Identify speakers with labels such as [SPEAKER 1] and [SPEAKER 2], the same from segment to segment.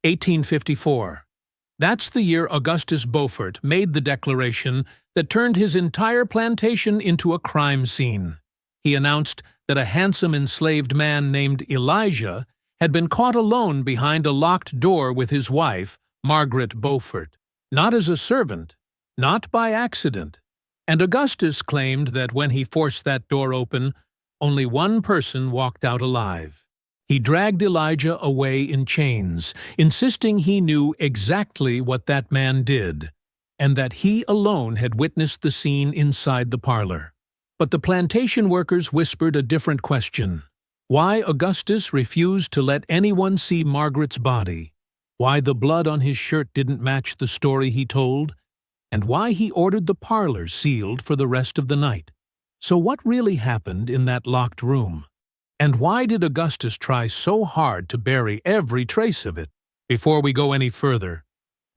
[SPEAKER 1] 1854. That's the year Augustus Beaufort made the declaration that turned his entire plantation into a crime scene. He announced that a handsome enslaved man named Elijah had been caught alone behind a locked door with his wife, Margaret Beaufort, not as a servant, not by accident. And Augustus claimed that when he forced that door open, only one person walked out alive. He dragged Elijah away in chains, insisting he knew exactly what that man did, and that he alone had witnessed the scene inside the parlor. But the plantation workers whispered a different question: why Augustus refused to let anyone see Margaret's body, why the blood on his shirt didn't match the story he told, and why he ordered the parlor sealed for the rest of the night. So what really happened in that locked room? And why did Augustus try so hard to bury every trace of it? Before we go any further,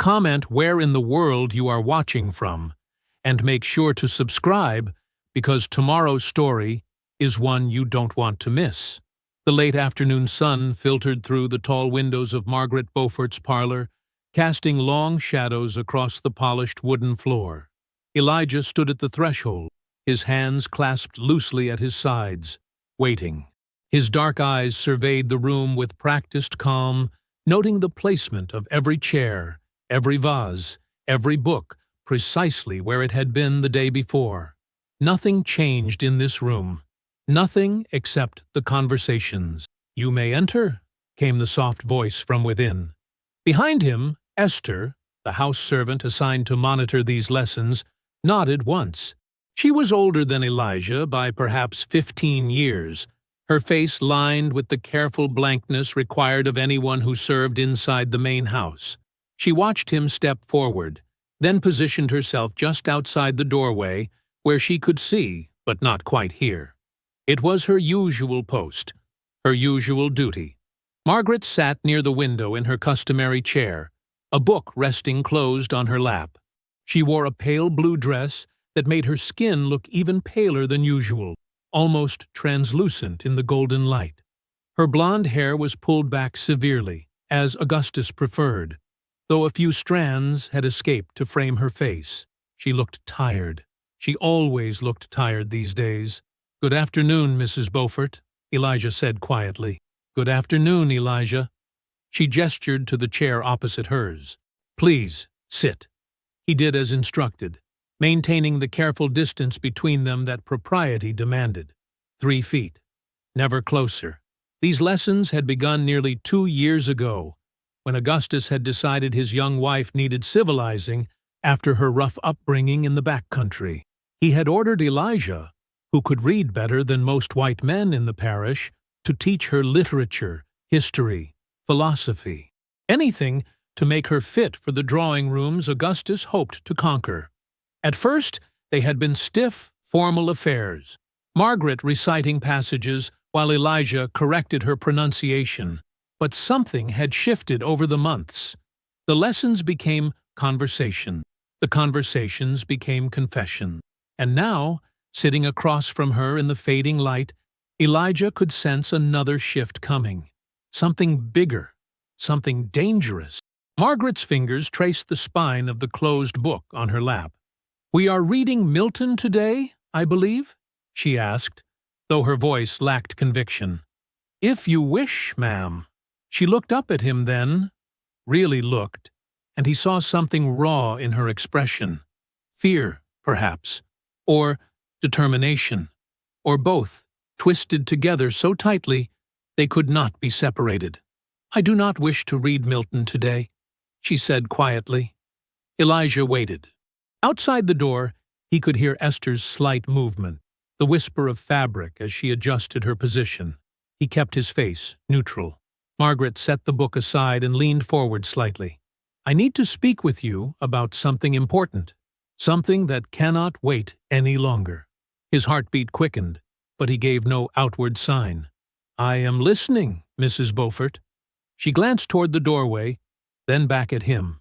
[SPEAKER 1] comment where in the world you are watching from, and make sure to subscribe, because tomorrow's story is one you don't want to miss. The late afternoon sun filtered through the tall windows of Margaret Beaufort's parlor, casting long shadows across the polished wooden floor. Elijah stood at the threshold, his hands clasped loosely at his sides, waiting. His dark eyes surveyed the room with practiced calm, noting the placement of every chair, every vase, every book, precisely where it had been the day before. Nothing changed in this room. Nothing except the conversations. "You may enter," came the soft voice from within. Behind him, Esther, the house servant assigned to monitor these lessons, nodded once. She was older than Elijah by perhaps 15 years, her face lined with the careful blankness required of anyone who served inside the main house. She watched him step forward, then positioned herself just outside the doorway, where she could see, but not quite hear. It was her usual post, her usual duty. Margaret sat near the window in her customary chair, a book resting closed on her lap. She wore a pale blue dress that made her skin look even paler than usual, almost translucent in the golden light. Her blonde hair was pulled back severely, as Augustus preferred, though a few strands had escaped to frame her face. She looked tired. She always looked tired these days. "Good afternoon, Mrs. Beaufort," Elijah said quietly. "Good afternoon, Elijah." She gestured to the chair opposite hers. "Please, sit." He did as instructed, maintaining the careful distance between them that propriety demanded. 3 feet. Never closer. These lessons had begun nearly 2 years ago, when Augustus had decided his young wife needed civilizing after her rough upbringing in the back country. He had ordered Elijah, who could read better than most white men in the parish, to teach her literature, history, philosophy, anything to make her fit for the drawing rooms Augustus hoped to conquer. At first, they had been stiff, formal affairs, Margaret reciting passages while Elijah corrected her pronunciation. But something had shifted over the months. The lessons became conversation. The conversations became confession. And now, sitting across from her in the fading light, Elijah could sense another shift coming. Something bigger, something dangerous. Margaret's fingers traced the spine of the closed book on her lap. "We are reading Milton today, I believe?" she asked, though her voice lacked conviction. "If you wish, ma'am." She looked up at him then, really looked, and he saw something raw in her expression. Fear, perhaps, or determination, or both, twisted together so tightly they could not be separated. "I do not wish to read Milton today," she said quietly. Elijah waited. Outside the door, he could hear Esther's slight movement, the whisper of fabric as she adjusted her position. He kept his face neutral. Margaret set the book aside and leaned forward slightly. "I need to speak with you about something important, something that cannot wait any longer." His heartbeat quickened, but he gave no outward sign. "I am listening, Mrs. Beaufort." She glanced toward the doorway, then back at him.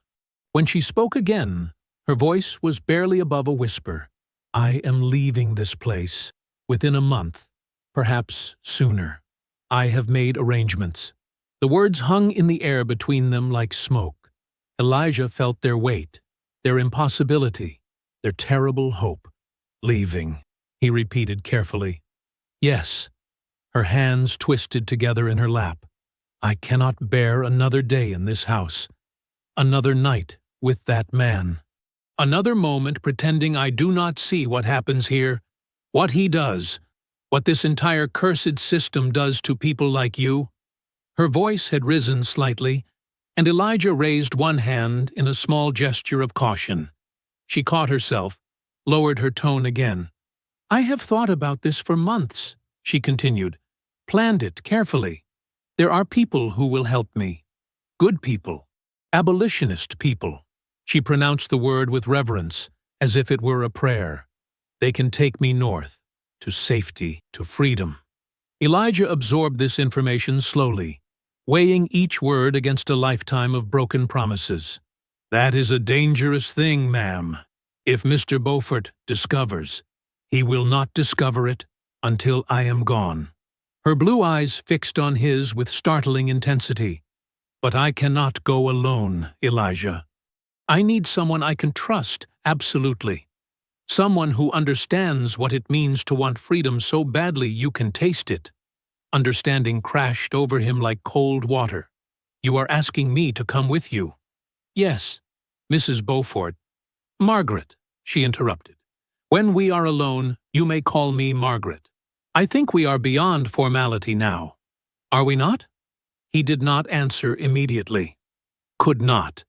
[SPEAKER 1] When she spoke again, her voice was barely above a whisper. "I am leaving this place within a month, perhaps sooner. I have made arrangements." The words hung in the air between them like smoke. Elijah felt their weight, their impossibility, their terrible hope. Leaving, he repeated carefully. Yes. Her hands twisted together in her lap. I cannot bear another day in this house. Another night with that man. Another moment pretending I do not see what happens here, what he does, what this entire cursed system does to people like you. Her voice had risen slightly, and Elijah raised one hand in a small gesture of caution. She caught herself, lowered her tone again. I have thought about this for months, she continued, planned it carefully. There are people who will help me. Good people. Abolitionist people. She pronounced the word with reverence, as if it were a prayer. They can take me north, to safety, to freedom. Elijah absorbed this information slowly, weighing each word against a lifetime of broken promises. That is a dangerous thing, ma'am. If Mr. Beaufort discovers, he will not discover it until I am gone. Her blue eyes fixed on his with startling intensity. But I cannot go alone, Elijah. I need someone I can trust, absolutely. Someone who understands what it means to want freedom so badly you can taste it. Understanding crashed over him like cold water. You are asking me to come with you. Yes, Mrs. Beaufort. Margaret, she interrupted. When we are alone, you may call me Margaret. I think we are beyond formality now. Are we not? He did not answer immediately. Could not.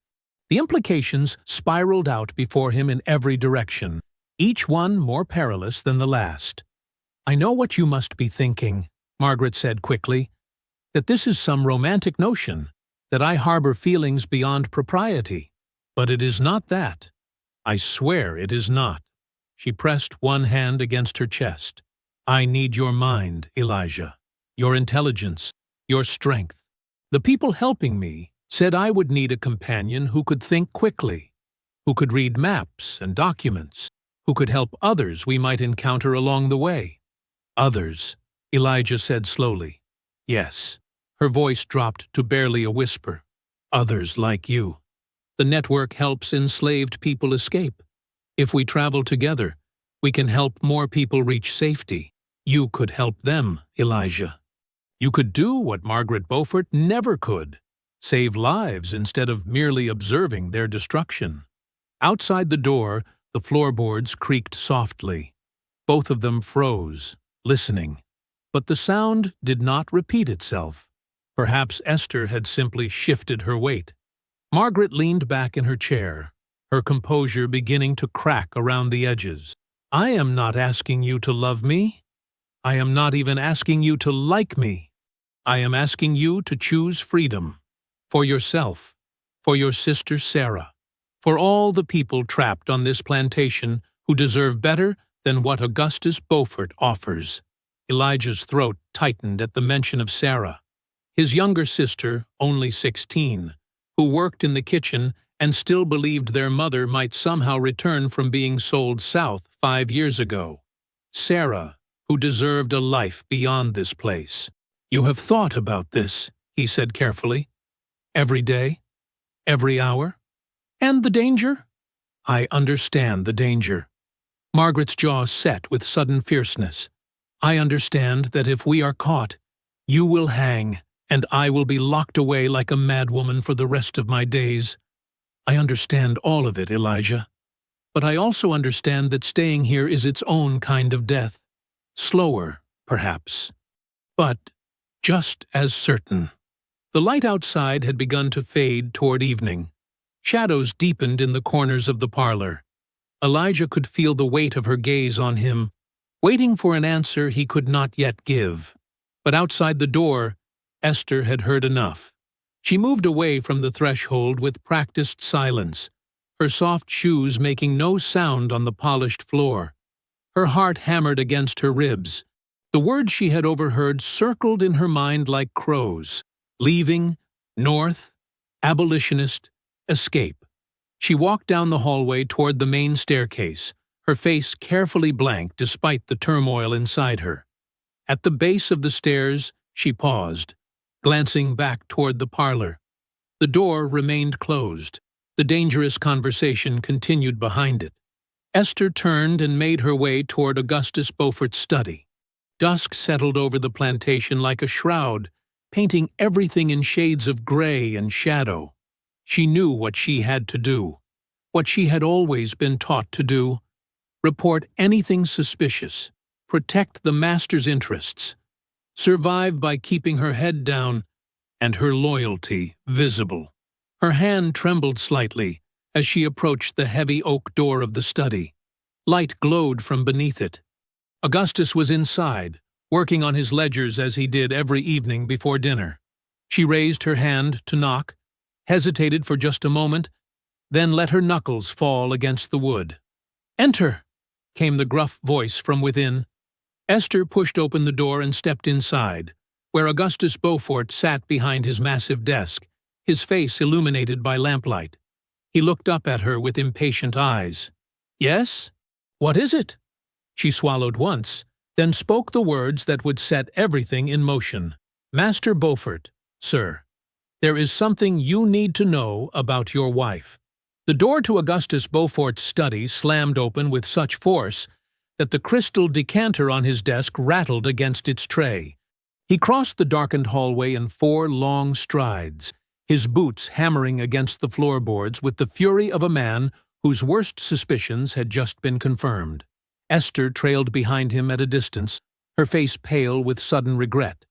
[SPEAKER 1] The implications spiraled out before him in every direction, each one more perilous than the last. I know what you must be thinking, Margaret said quickly, that this is some romantic notion, that I harbor feelings beyond propriety. But it is not that. I swear it is not. She pressed one hand against her chest. I need your mind, Elijah, your intelligence, your strength. The people helping me said I would need a companion who could think quickly, who could read maps and documents, who could help others we might encounter along the way. Others, Elijah said slowly. Yes. Her voice dropped to barely a whisper. Others like you. The network helps enslaved people escape. If we travel together, we can help more people reach safety. You could help them, Elijah. You could do what Margaret Beaufort never could, save lives instead of merely observing their destruction. Outside the door, the floorboards creaked softly. Both of them froze, listening. But the sound did not repeat itself. Perhaps Esther had simply shifted her weight. Margaret leaned back in her chair, her composure beginning to crack around the edges. I am not asking you to love me. I am not even asking you to like me. I am asking you to choose freedom. For yourself, for your sister Sarah, for all the people trapped on this plantation who deserve better than what Augustus Beaufort offers. Elijah's throat tightened at the mention of Sarah, his younger sister, only 16, who worked in the kitchen and still believed their mother might somehow return from being sold south 5 years ago. Sarah, who deserved a life beyond this place. You have thought about this, he said carefully. Every day? Every hour? And the danger? I understand the danger. Margaret's jaw set with sudden fierceness. I understand that if we are caught, you will hang, and I will be locked away like a madwoman for the rest of my days. I understand all of it, Elijah. But I also understand that staying here is its own kind of death. Slower, perhaps. But just as certain. The light outside had begun to fade toward evening. Shadows deepened in the corners of the parlor. Elijah could feel the weight of her gaze on him, waiting for an answer he could not yet give. But outside the door, Esther had heard enough. She moved away from the threshold with practiced silence, her soft shoes making no sound on the polished floor. Her heart hammered against her ribs. The words she had overheard circled in her mind like crows. Leaving, north, abolitionist, escape. She walked down the hallway toward the main staircase, her face carefully blank despite the turmoil inside her. At the base of the stairs, she paused. glancing back toward the parlor. The door remained closed. The dangerous conversation continued behind it. Esther turned and made her way toward Augustus Beaufort's study. Dusk settled over the plantation like a shroud, painting everything in shades of gray and shadow. She knew what she had to do, what she had always been taught to do: report anything suspicious, protect the master's interests, survive by keeping her head down and her loyalty visible. Her hand trembled slightly as she approached the heavy oak door of the study. Light glowed from beneath it. Augustus was inside, working on his ledgers as he did every evening before dinner. She raised her hand to knock, hesitated for just a moment, then let her knuckles fall against the wood. "Enter!" came the gruff voice from within. Esther pushed open the door and stepped inside, where Augustus Beaufort sat behind his massive desk, his face illuminated by lamplight. He looked up at her with impatient eyes. "Yes? What is it?" She swallowed once, then spoke the words that would set everything in motion. "Master Beaufort, sir, there is something you need to know about your wife." The door to Augustus Beaufort's study slammed open with such force that the crystal decanter on his desk rattled against its tray. He crossed the darkened hallway in 4 long strides, his boots hammering against the floorboards with the fury of a man whose worst suspicions had just been confirmed. Esther trailed behind him at a distance, her face pale with sudden regret.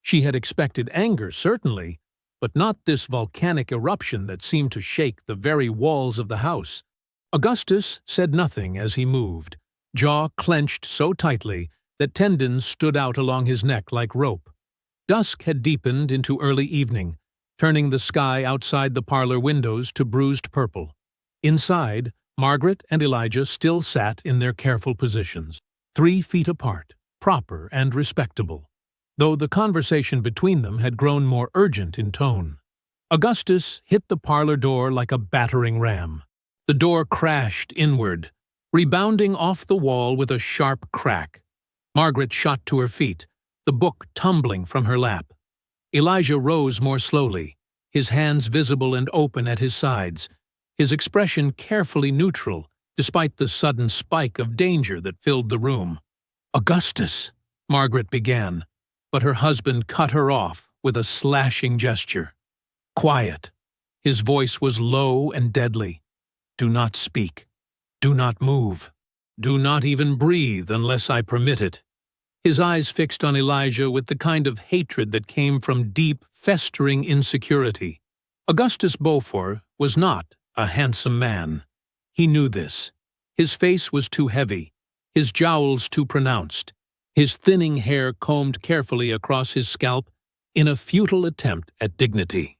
[SPEAKER 1] She had expected anger, certainly, but not this volcanic eruption that seemed to shake the very walls of the house. Augustus said nothing as he moved, jaw clenched so tightly that tendons stood out along his neck like rope. Dusk had deepened into early evening, turning the sky outside the parlor windows to bruised purple. Inside, Margaret and Elijah still sat in their careful positions, 3 feet apart, proper and respectable, though the conversation between them had grown more urgent in tone. Augustus hit the parlor door like a battering ram. The door crashed inward, rebounding off the wall with a sharp crack. Margaret shot to her feet, the book tumbling from her lap. Elijah rose more slowly, his hands visible and open at his sides, his expression carefully neutral, despite the sudden spike of danger that filled the room. "Augustus," Margaret began, but her husband cut her off with a slashing gesture. "Quiet." His voice was low and deadly. "Do not speak. Do not move. Do not even breathe unless I permit it." His eyes fixed on Elijah with the kind of hatred that came from deep, festering insecurity. Augustus Beaufort was not a handsome man. He knew this. His face was too heavy, his jowls too pronounced, his thinning hair combed carefully across his scalp in a futile attempt at dignity.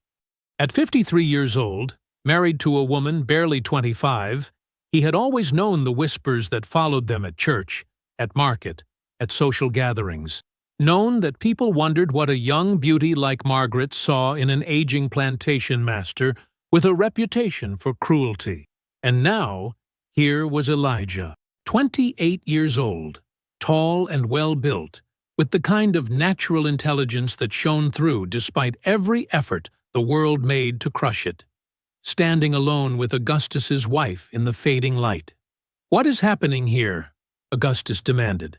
[SPEAKER 1] At 53 years old, married to a woman barely 25, he had always known the whispers that followed them at church, at market, at social gatherings. Known that people wondered what a young beauty like Margaret saw in an aging plantation master with a reputation for cruelty. And now, here was Elijah, 28 years old, tall and well-built, with the kind of natural intelligence that shone through despite every effort the world made to crush it, standing alone with Augustus's wife in the fading light. "What is happening here?" Augustus demanded,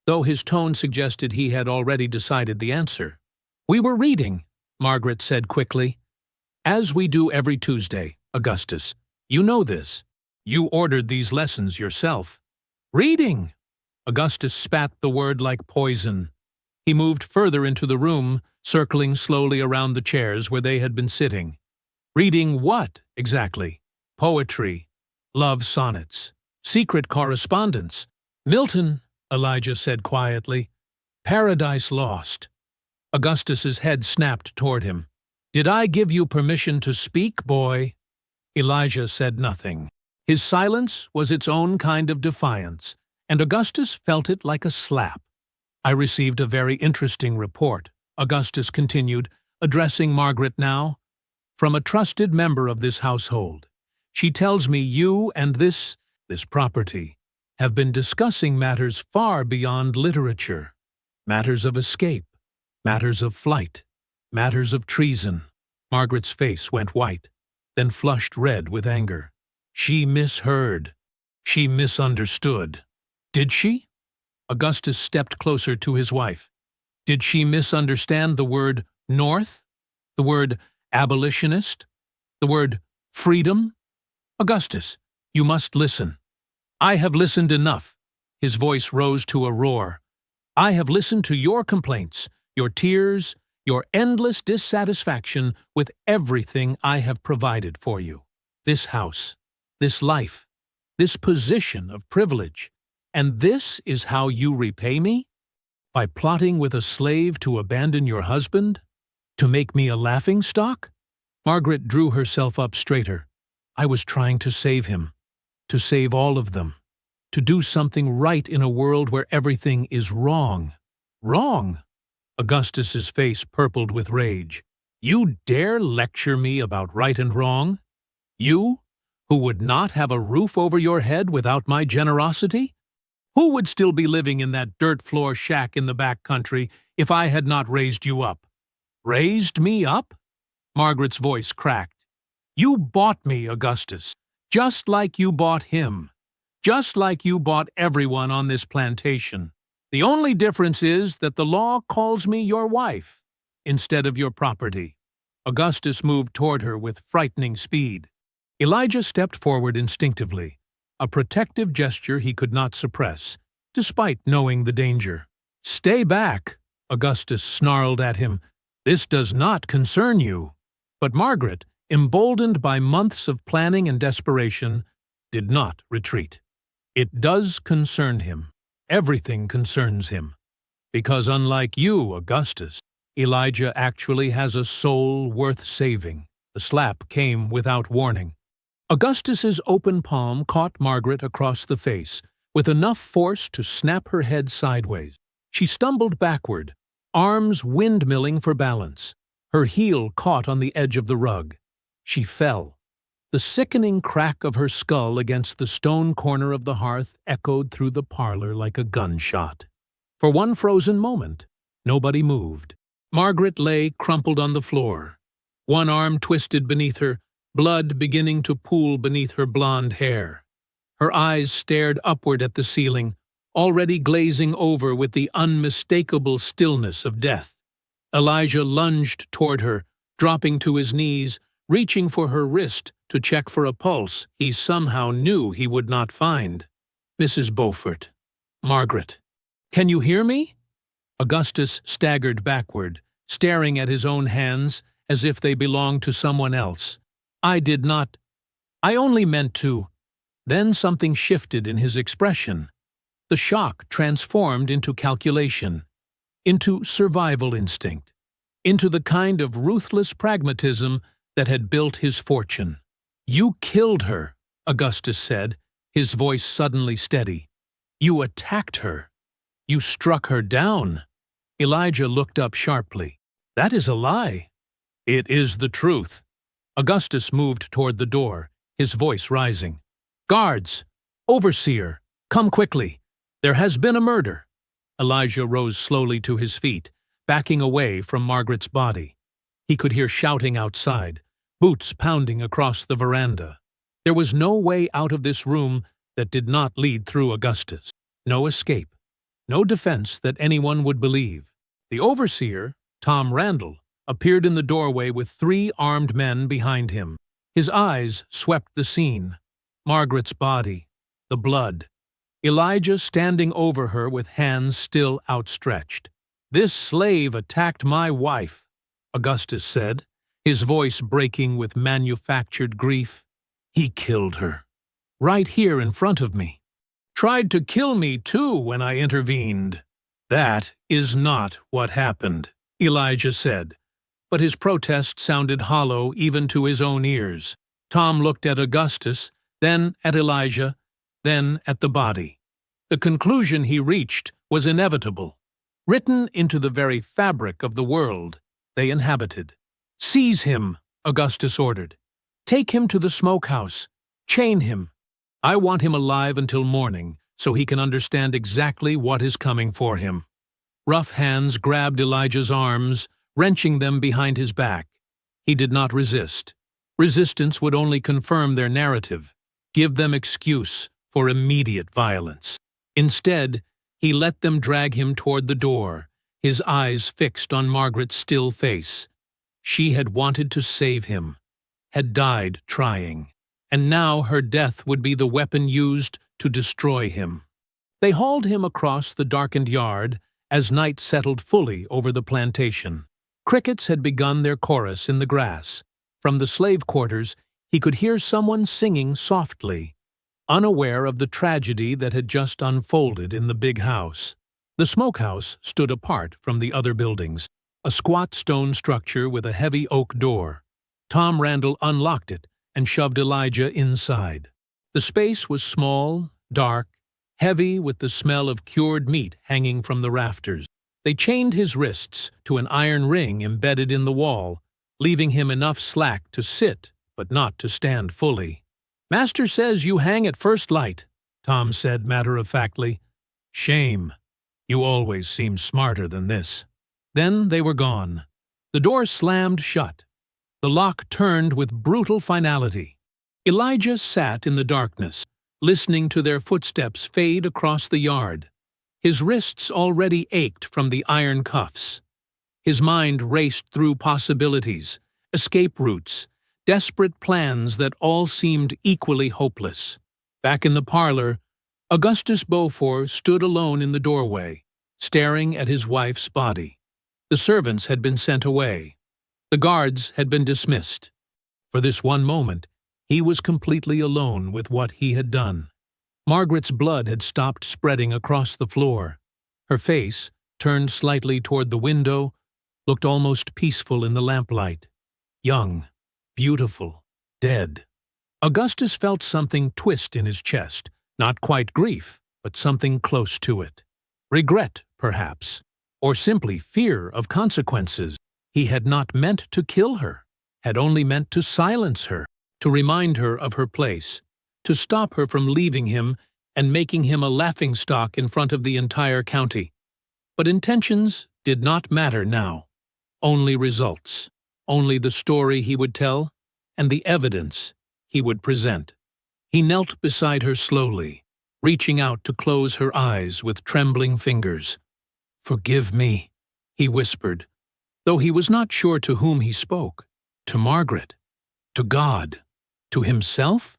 [SPEAKER 1] though his tone suggested he had already decided the answer. "We were reading," Margaret said quickly. "As we do every Tuesday, Augustus. You know this. You ordered these lessons yourself." "Reading!" Augustus spat the word like poison. He moved further into the room, circling slowly around the chairs where they had been sitting. "Reading what, exactly? Poetry, love sonnets, secret correspondence. Milton," Elijah said quietly. "Paradise Lost." Augustus's head snapped toward him. "Did I give you permission to speak, boy?" Elijah said nothing. His silence was its own kind of defiance, and Augustus felt it like a slap. "I received a very interesting report," Augustus continued, addressing Margaret now, "from a trusted member of this household. She tells me you and this property have been discussing matters far beyond literature, matters of escape, matters of flight. Matters of treason. Margaret's face went white, then flushed red with anger. She misheard. She misunderstood. Did she? Augustus stepped closer to his wife. Did she misunderstand the word North? The word abolitionist? The word freedom? Augustus, you must listen. I have listened enough. His voice rose to a roar. I have listened to your complaints, your tears, your endless dissatisfaction with everything I have provided for you. This house, this life, this position of privilege. And this is how you repay me? By plotting with a slave to abandon your husband? To make me a laughingstock? Margaret drew herself up straighter. I was trying to save him. To save all of them. To do something right in a world where everything is wrong. Wrong? Augustus's face purpled with rage. You dare lecture me about right and wrong? You, who would not have a roof over your head without my generosity? Who would still be living in that dirt floor shack in the back country if I had not raised you up? Raised me up? Margaret's voice cracked. You bought me, Augustus, just like you bought him, just like you bought everyone on this plantation. The only difference is that the law calls me your wife instead of your property. Augustus moved toward her with frightening speed. Elijah stepped forward instinctively, a protective gesture he could not suppress, despite knowing the danger. Stay back, Augustus snarled at him. This does not concern you. But Margaret, emboldened by months of planning and desperation, did not retreat. It does concern him. Everything concerns him. Because unlike you, Augustus, Elijah actually has a soul worth saving. The slap came without warning. Augustus's open palm caught Margaret across the face, with enough force to snap her head sideways. She stumbled backward, arms windmilling for balance. Her heel caught on the edge of the rug. She fell. The sickening crack of her skull against the stone corner of the hearth echoed through the parlor like a gunshot. For one frozen moment, nobody moved. Margaret lay crumpled on the floor, one arm twisted beneath her, blood beginning to pool beneath her blonde hair. Her eyes stared upward at the ceiling, already glazing over with the unmistakable stillness of death. Elijah lunged toward her, dropping to his knees, reaching for her wrist to check for a pulse he somehow knew he would not find. Mrs. Beaufort. Margaret. Can you hear me? Augustus staggered backward, staring at his own hands as if they belonged to someone else. I did not. I only meant to. Then something shifted in his expression. The shock transformed into calculation, into survival instinct, into the kind of ruthless pragmatism that had built his fortune. You killed her, Augustus said, his voice suddenly steady. You attacked her. You struck her down. Elijah looked up sharply. That is a lie. It is the truth. Augustus moved toward the door, his voice rising. Guards! Overseer! Come quickly! There has been a murder! Elijah rose slowly to his feet, backing away from Margaret's body. He could hear shouting outside, boots pounding across the veranda. There was no way out of this room that did not lead through Augustus. No escape. No defense that anyone would believe. The overseer, Tom Randall, appeared in the doorway with 3 armed men behind him. His eyes swept the scene. Margaret's body, the blood. Elijah standing over her with hands still outstretched. This slave attacked my wife, Augustus said, his voice breaking with manufactured grief. He killed her. Right here in front of me. Tried to kill me too when I intervened. That is not what happened, Elijah said, but his protest sounded hollow even to his own ears. Tom looked at Augustus, then at Elijah, then at the body. The conclusion he reached was inevitable. Written into the very fabric of the world they inhabited. Seize him, Augustus ordered. Take him to the smokehouse. Chain him. I want him alive until morning, so he can understand exactly what is coming for him. Rough hands grabbed Elijah's arms, wrenching them behind his back. He did not resist. Resistance would only confirm their narrative, give them excuse for immediate violence. Instead, he let them drag him toward the door, his eyes fixed on Margaret's still face. She had wanted to save him, had died trying, and now her death would be the weapon used to destroy him. They hauled him across the darkened yard as night settled fully over the plantation. Crickets had begun their chorus in the grass. From the slave quarters, he could hear someone singing softly, unaware of the tragedy that had just unfolded in the big house. The smokehouse stood apart from the other buildings, a squat stone structure with a heavy oak door. Tom Randall unlocked it and shoved Elijah inside. The space was small, dark, heavy with the smell of cured meat hanging from the rafters. They chained his wrists to an iron ring embedded in the wall, leaving him enough slack to sit, but not to stand fully. "Master says you hang at first light," Tom said matter-of-factly. "Shame. You always seem smarter than this." Then they were gone. The door slammed shut. The lock turned with brutal finality. Elijah sat in the darkness, listening to their footsteps fade across the yard. His wrists already ached from the iron cuffs. His mind raced through possibilities, escape routes, desperate plans that all seemed equally hopeless. Back in the parlor, Augustus Beaufort stood alone in the doorway, staring at his wife's body. The servants had been sent away. The guards had been dismissed. For this one moment, he was completely alone with what he had done. Margaret's blood had stopped spreading across the floor. Her face, turned slightly toward the window, looked almost peaceful in the lamplight. Young, beautiful, dead. Augustus felt something twist in his chest, not quite grief, but something close to it. Regret, perhaps, or simply fear of consequences. He had not meant to kill her, had only meant to silence her, to remind her of her place, to stop her from leaving him and making him a laughingstock in front of the entire county. But intentions did not matter now. Only results, only the story he would tell, and the evidence he would present. He knelt beside her slowly, reaching out to close her eyes with trembling fingers. "Forgive me," he whispered, though he was not sure to whom he spoke. To Margaret? To God? To himself?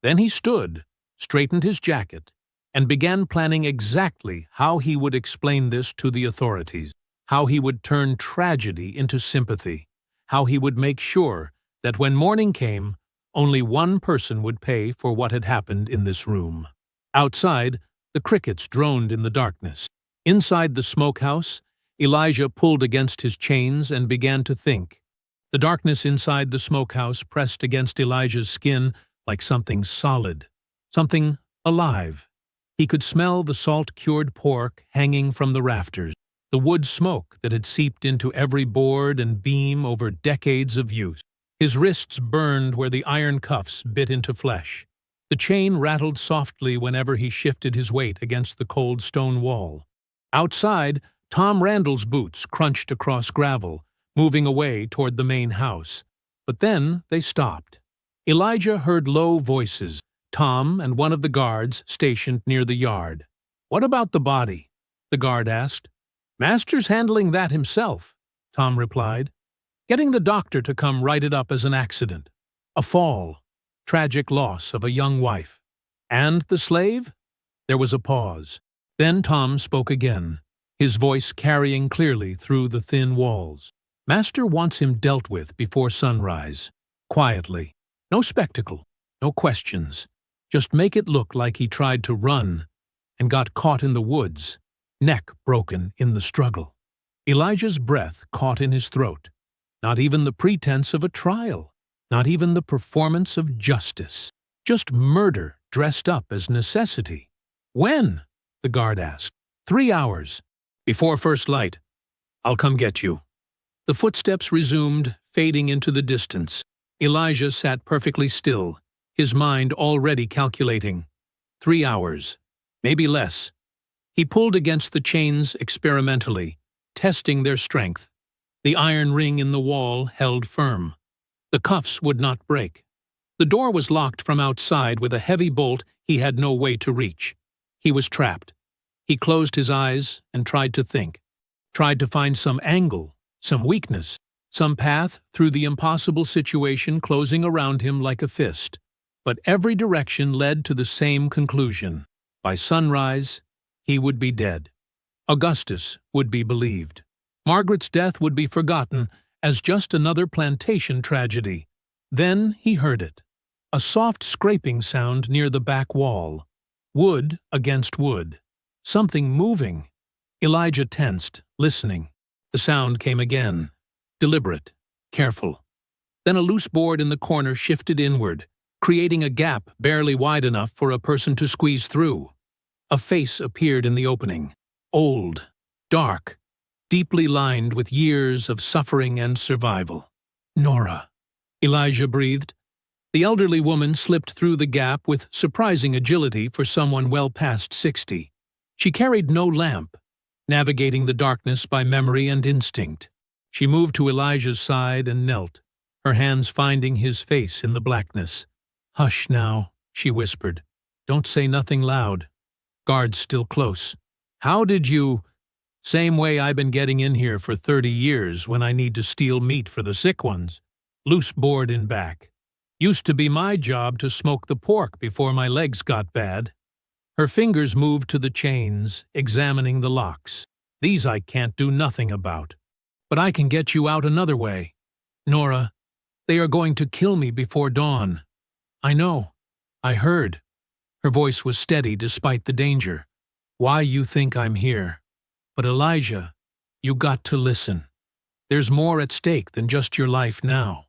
[SPEAKER 1] Then he stood, straightened his jacket, and began planning exactly how he would explain this to the authorities, how he would turn tragedy into sympathy, how he would make sure that when morning came, only one person would pay for what had happened in this room. Outside, the crickets droned in the darkness. Inside the smokehouse, Elijah pulled against his chains and began to think. The darkness inside the smokehouse pressed against Elijah's skin like something solid, something alive. He could smell the salt-cured pork hanging from the rafters, the wood smoke that had seeped into every board and beam over decades of use. His wrists burned where the iron cuffs bit into flesh. The chain rattled softly whenever he shifted his weight against the cold stone wall. Outside, Tom Randall's boots crunched across gravel, moving away toward the main house. But then they stopped. Elijah heard low voices, Tom and one of the guards stationed near the yard. "What about the body?" the guard asked. "Master's handling that himself," Tom replied. "Getting the doctor to come write it up as an accident. A fall. Tragic loss of a young wife. And the slave?" There was a pause. Then Tom spoke again, his voice carrying clearly through the thin walls. "Master wants him dealt with before sunrise. Quietly. No spectacle. No questions. Just make it look like he tried to run and got caught in the woods, neck broken in the struggle." Elijah's breath caught in his throat. Not even the pretense of a trial. Not even the performance of justice. Just murder dressed up as necessity. "When?" the guard asked. 3 hours. Before first light. I'll come get you." The footsteps resumed, fading into the distance. Elijah sat perfectly still, his mind already calculating. 3 hours. Maybe less. He pulled against the chains experimentally, testing their strength. The iron ring in the wall held firm. The cuffs would not break. The door was locked from outside with a heavy bolt he had no way to reach. He was trapped. He closed his eyes and tried to think. Tried to find some angle, some weakness, some path through the impossible situation closing around him like a fist. But every direction led to the same conclusion. By sunrise, he would be dead. Augustus would be believed. Margaret's death would be forgotten as just another plantation tragedy. Then he heard it. A soft scraping sound near the back wall. Wood against wood. Something moving. Elijah tensed, listening. The sound came again. Deliberate, careful. Then a loose board in the corner shifted inward, creating a gap barely wide enough for a person to squeeze through. A face appeared in the opening. Old, dark, deeply lined with years of suffering and survival. Nora. Elijah breathed. The elderly woman slipped through the gap with surprising agility for someone well past 60. She carried no lamp, navigating the darkness by memory and instinct. She moved to Elijah's side and knelt, her hands finding his face in the blackness. "Hush now," she whispered. "Don't say nothing loud. Guards still close. How did you—" "Same way I've been getting in here for 30 years when I need to steal meat for the sick ones. Loose board in back. Used to be my job to smoke the pork before my legs got bad." Her fingers moved to the chains, examining the locks. "These I can't do nothing about. But I can get you out another way. Nora, they are going to kill me before dawn." "I know. I heard." Her voice was steady despite the danger. "Why you think I'm here. But Elijah, you got to listen. There's more at stake than just your life now."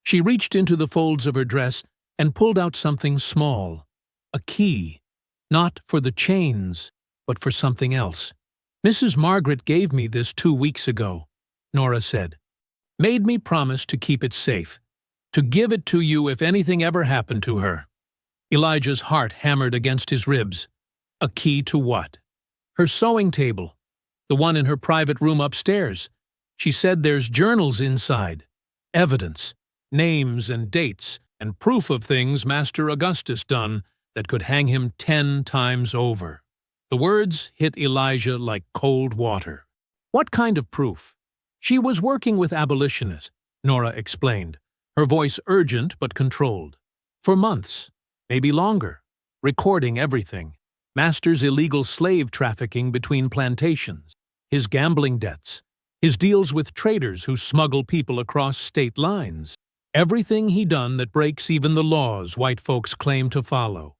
[SPEAKER 1] She reached into the folds of her dress and pulled out something small. A key. Not for the chains, but for something else. "Mrs. Margaret gave me this 2 weeks ago," Nora said. "Made me promise to keep it safe. To give it to you if anything ever happened to her." Elijah's heart hammered against his ribs. A key to what? Her sewing table. The one in her private room upstairs. She said there's journals inside. Evidence. Names and dates and proof of things Master Augustus done that could hang him 10 times over. The words hit Elijah like cold water. What kind of proof? She was working with abolitionists, Nora explained, her voice urgent but controlled. For months, maybe longer, recording everything. Master's illegal slave trafficking between plantations, his gambling debts, his deals with traders who smuggle people across state lines. Everything he done that breaks even the laws white folks claim to follow.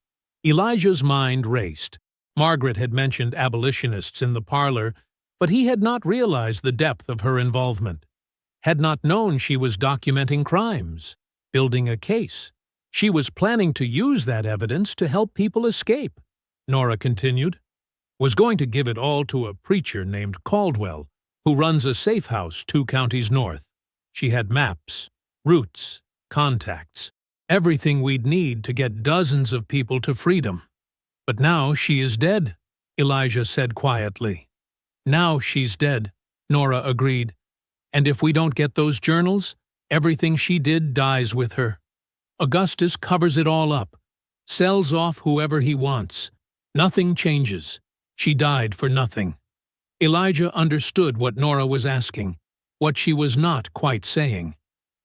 [SPEAKER 1] Elijah's mind raced. Margaret had mentioned abolitionists in the parlor, but he had not realized the depth of her involvement. Had not known she was documenting crimes, building a case. She was planning to use that evidence to help people escape, Nora continued. Was going to give it all to a preacher named Caldwell, who runs a safe house 2 counties north. She had maps, routes, contacts, everything we'd need to get dozens of people to freedom. But now she is dead, Elijah said quietly. Now she's dead, Nora agreed. And if we don't get those journals, everything she did dies with her. Augustus covers it all up, sells off whoever he wants. Nothing changes. She died for nothing. Elijah understood what Nora was asking, what she was not quite saying.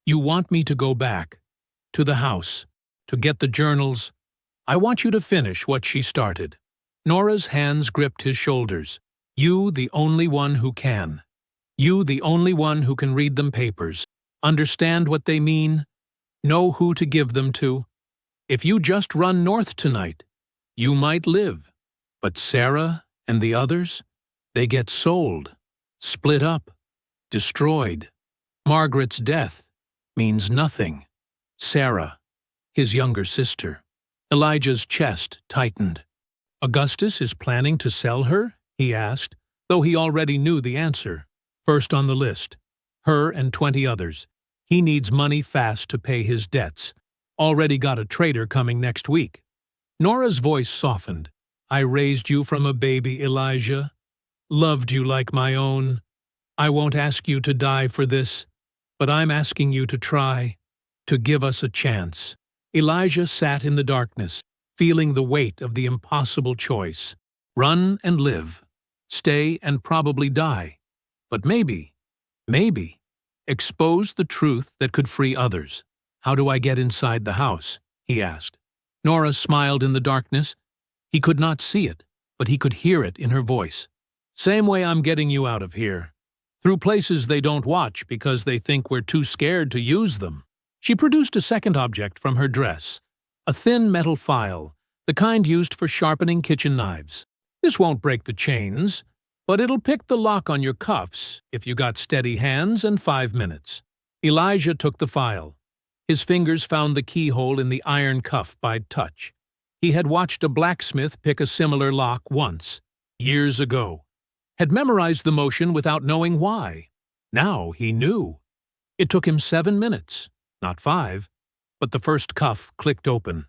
[SPEAKER 1] You want me to go back, to the house, to get the journals. I want you to finish what she started. Nora's hands gripped his shoulders. You, the only one who can. You, the only one who can read them papers, understand what they mean, know who to give them to. If you just run north tonight, you might live. But Sarah and the others, they get sold, split up, destroyed. Margaret's death means nothing. Sarah, his younger sister. Elijah's chest tightened. Augustus is planning to sell her? He asked, though he already knew the answer. First on the list. Her and 20 others. He needs money fast to pay his debts. Already got a trader coming next week. Nora's voice softened. I raised you from a baby, Elijah. Loved you like my own. I won't ask you to die for this, but I'm asking you to try, to give us a chance." Elijah sat in the darkness, feeling the weight of the impossible choice. Run and live. Stay and probably die. But maybe, expose the truth that could free others. "How do I get inside the house?" he asked. Nora smiled in the darkness. He could not see it, but he could hear it in her voice. "Same way I'm getting you out of here. Through places they don't watch because they think we're too scared to use them." She produced a second object from her dress, a thin metal file, the kind used for sharpening kitchen knives. "This won't break the chains, but it'll pick the lock on your cuffs if you got steady hands and 5 minutes." Elijah took the file. His fingers found the keyhole in the iron cuff by touch. He had watched a blacksmith pick a similar lock once, years ago. Had memorized the motion without knowing why. Now he knew. It took him 7 minutes, not 5, but the first cuff clicked open.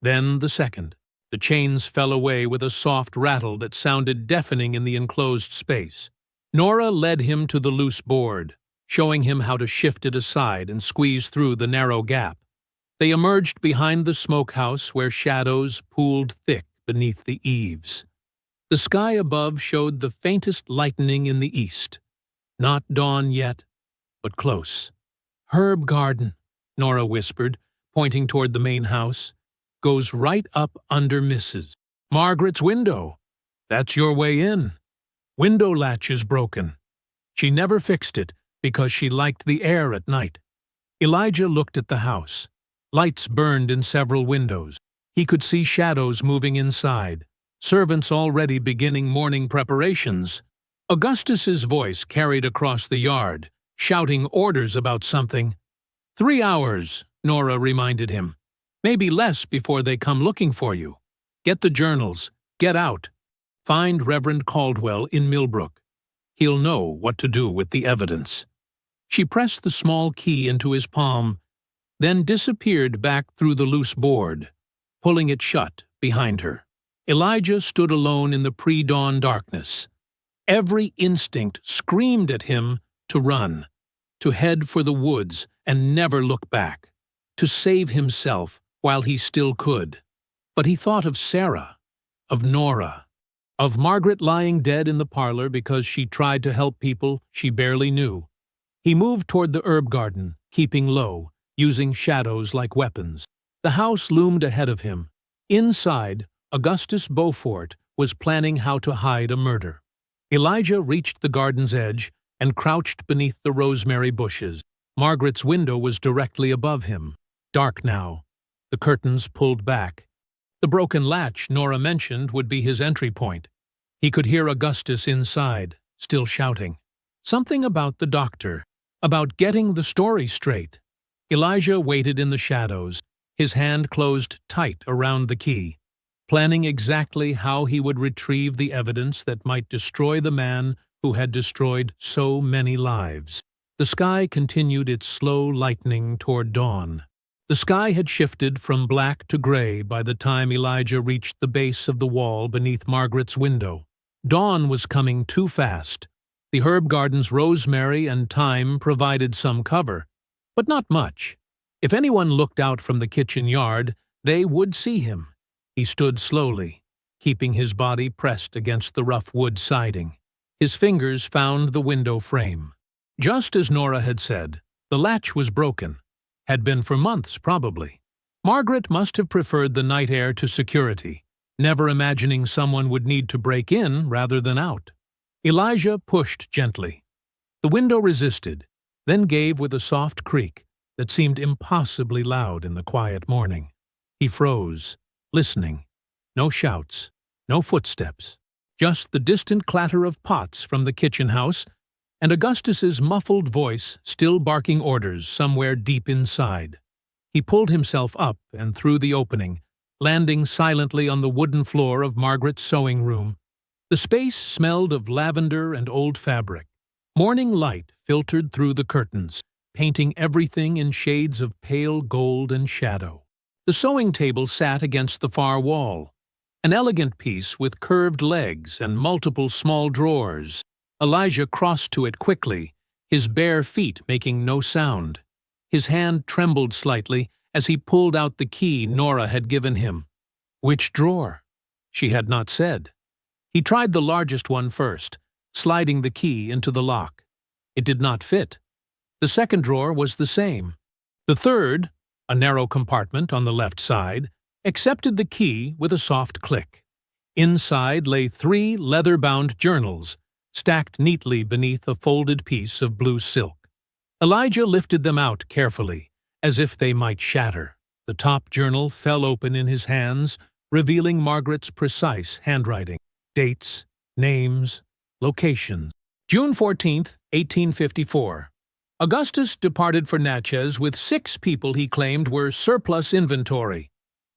[SPEAKER 1] Then the second. The chains fell away with a soft rattle that sounded deafening in the enclosed space. Nora led him to the loose board, showing him how to shift it aside and squeeze through the narrow gap. They emerged behind the smokehouse where shadows pooled thick beneath the eaves. The sky above showed the faintest lightening in the east. Not dawn yet, but close. "Herb garden," Nora whispered, pointing toward the main house. "Goes right up under Mrs. Margaret's window. That's your way in. Window latch is broken. She never fixed it because she liked the air at night." Elijah looked at the house. Lights burned in several windows. He could see shadows moving inside, servants already beginning morning preparations. Augustus's voice carried across the yard, shouting orders about something. 3 hours, Nora reminded him. Maybe less before they come looking for you. Get the journals. Get out. Find Reverend Caldwell in Millbrook. He'll know what to do with the evidence. She pressed the small key into his palm, then disappeared back through the loose board, pulling it shut behind her. Elijah stood alone in the pre-dawn darkness. Every instinct screamed at him to run, to head for the woods and never look back, to save himself while he still could. But he thought of Sarah, of Nora, of Margaret lying dead in the parlor because she tried to help people she barely knew. He moved toward the herb garden, keeping low, using shadows like weapons. The house loomed ahead of him. Inside, Augustus Beaufort was planning how to hide a murder. Elijah reached the garden's edge and crouched beneath the rosemary bushes. Margaret's window was directly above him, dark now, the curtains pulled back. The broken latch Nora mentioned would be his entry point. He could hear Augustus inside, still shouting. Something about the doctor, about getting the story straight. Elijah waited in the shadows, his hand closed tight around the key, planning exactly how he would retrieve the evidence that might destroy the man who had destroyed so many lives. The sky continued its slow lightening toward dawn. The sky had shifted from black to gray by the time Elijah reached the base of the wall beneath Margaret's window. Dawn was coming too fast. The herb garden's rosemary and thyme provided some cover, but not much. If anyone looked out from the kitchen yard, they would see him. He stood slowly, keeping his body pressed against the rough wood siding. His fingers found the window frame. Just as Nora had said, the latch was broken. Had been for months, probably. Margaret must have preferred the night air to security, never imagining someone would need to break in rather than out. Elijah pushed gently. The window resisted, then gave with a soft creak that seemed impossibly loud in the quiet morning. He froze, listening. No shouts, no footsteps, just the distant clatter of pots from the kitchen house and Augustus's muffled voice still barking orders somewhere deep inside. He pulled himself up and through the opening, landing silently on the wooden floor of Margaret's sewing room. The space smelled of lavender and old fabric. Morning light filtered through the curtains, painting everything in shades of pale gold and shadow. The sewing table sat against the far wall, an elegant piece with curved legs and multiple small drawers. Elijah crossed to it quickly, his bare feet making no sound. His hand trembled slightly as he pulled out the key Nora had given him. Which drawer? She had not said. He tried the largest one first, sliding the key into the lock. It did not fit. The second drawer was the same. The third, a narrow compartment on the left side, accepted the key with a soft click. Inside lay 3 leather-bound journals, stacked neatly beneath a folded piece of blue silk. Elijah lifted them out carefully, as if they might shatter. The top journal fell open in his hands, revealing Margaret's precise handwriting. Dates, names, locations. June 14, 1854. Augustus departed for Natchez with 6 people he claimed were surplus inventory.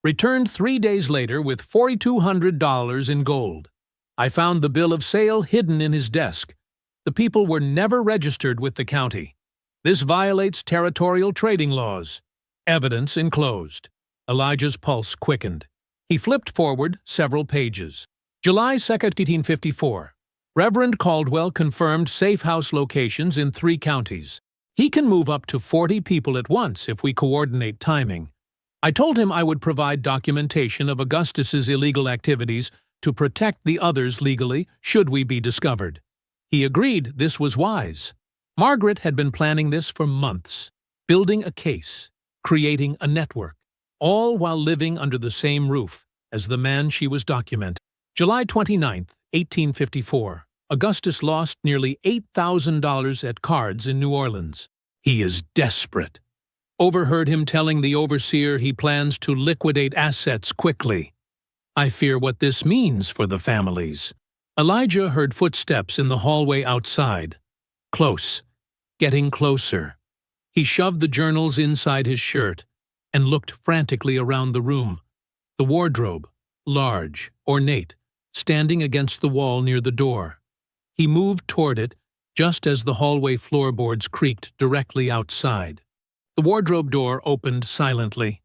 [SPEAKER 1] Returned 3 days later with $4,200 in gold. I found the bill of sale hidden in his desk. The people were never registered with the county. This violates territorial trading laws. Evidence enclosed. Elijah's pulse quickened. He flipped forward several pages. July 2, 1854. Reverend Caldwell confirmed safe house locations in 3 counties. He can move up to 40 people at once if we coordinate timing. I told him I would provide documentation of Augustus's illegal activities to protect the others legally should we be discovered. He agreed this was wise. Margaret had been planning this for months, building a case, creating a network, all while living under the same roof as the man she was documenting. July 29, 1854. Augustus lost nearly $8,000 at cards in New Orleans. He is desperate. Overheard him telling the overseer he plans to liquidate assets quickly. I fear what this means for the families. Elijah heard footsteps in the hallway outside. Close. Getting closer. He shoved the journals inside his shirt and looked frantically around the room. The wardrobe, large, ornate, standing against the wall near the door. He moved toward it just as the hallway floorboards creaked directly outside. The wardrobe door opened silently.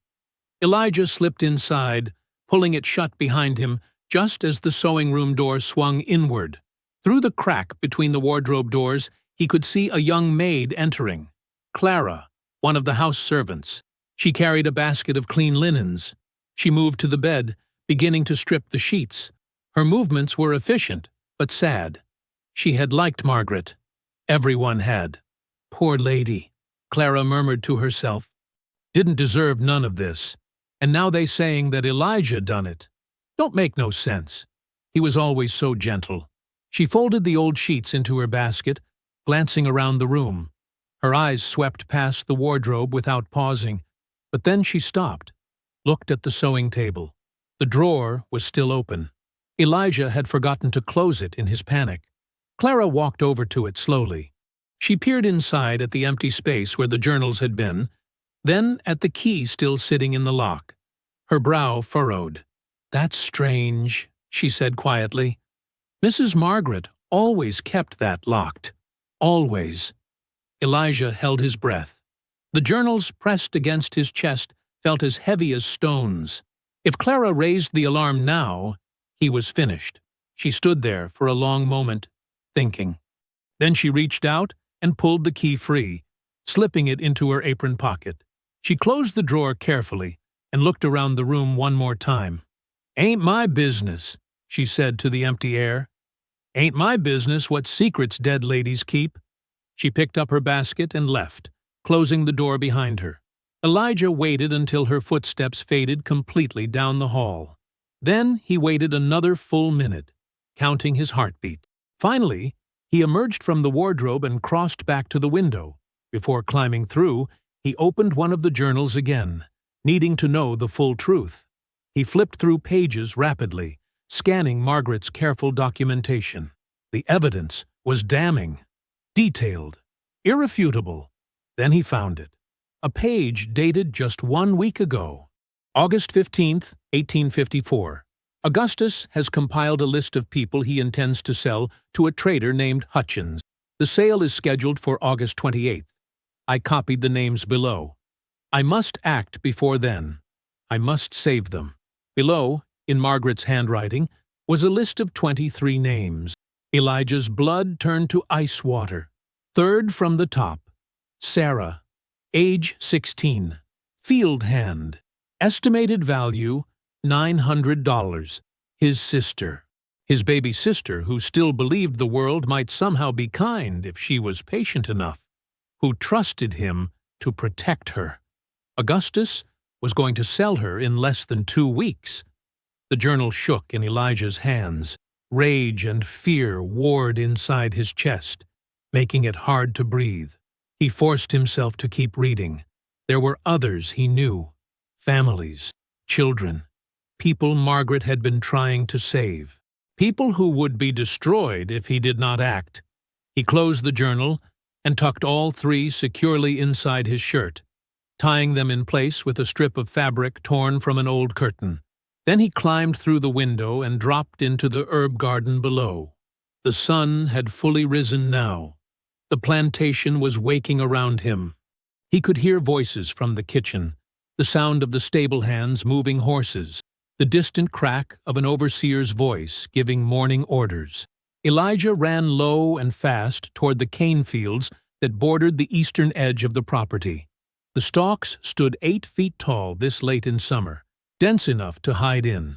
[SPEAKER 1] Elijah slipped inside, pulling it shut behind him just as the sewing room door swung inward. Through the crack between the wardrobe doors, he could see a young maid entering. Clara, one of the house servants. She carried a basket of clean linens. She moved to the bed, beginning to strip the sheets. Her movements were efficient, but sad. She had liked Margaret. Everyone had. Poor lady, Clara murmured to herself. Didn't deserve none of this. And now they saying that Elijah done it. Don't make no sense. He was always so gentle. She folded the old sheets into her basket, glancing around the room. Her eyes swept past the wardrobe without pausing, but then she stopped, looked at the sewing table. The drawer was still open. Elijah had forgotten to close it in his panic. Clara walked over to it slowly. She peered inside at the empty space where the journals had been, then at the key still sitting in the lock. Her brow furrowed. "That's strange," she said quietly. "Mrs. Margaret always kept that locked. Always." Elijah held his breath. The journals pressed against his chest felt as heavy as stones. If Clara raised the alarm now, he was finished. She stood there for a long moment, thinking. Then she reached out and pulled the key free, slipping it into her apron pocket. She closed the drawer carefully and looked around the room one more time. "Ain't my business," she said to the empty air. "Ain't my business what secrets dead ladies keep." She picked up her basket and left, closing the door behind her. Elijah waited until her footsteps faded completely down the hall. Then he waited another full minute, counting his heartbeat. Finally, he emerged from the wardrobe and crossed back to the window. Before climbing through, he opened one of the journals again, needing to know the full truth. He flipped through pages rapidly, scanning Margaret's careful documentation. The evidence was damning, detailed, irrefutable. Then he found it. A page dated just 1 week ago. August 15, 1854. Augustus has compiled a list of people he intends to sell to a trader named Hutchins. The sale is scheduled for August 28th. I copied the names below. I must act before then. I must save them. Below, in Margaret's handwriting, was a list of 23 names. Elijah's blood turned to ice water. Third from the top, Sarah, age 16, field hand, estimated value $900, his sister. His baby sister, who still believed the world might somehow be kind if she was patient enough, who trusted him to protect her. Augustus was going to sell her in less than 2 weeks. The journal shook in Elijah's hands. Rage and fear warred inside his chest, making it hard to breathe. He forced himself to keep reading. There were others he knew. Families, children, people Margaret had been trying to save. People who would be destroyed if he did not act. He closed the journal and tucked all 3 securely inside his shirt, tying them in place with a strip of fabric torn from an old curtain. Then he climbed through the window and dropped into the herb garden below. The sun had fully risen now. The plantation was waking around him. He could hear voices from the kitchen, the sound of the stable hands moving horses, the distant crack of an overseer's voice giving morning orders. Elijah ran low and fast toward the cane fields that bordered the eastern edge of the property. The stalks stood 8 feet tall this late in summer, dense enough to hide in.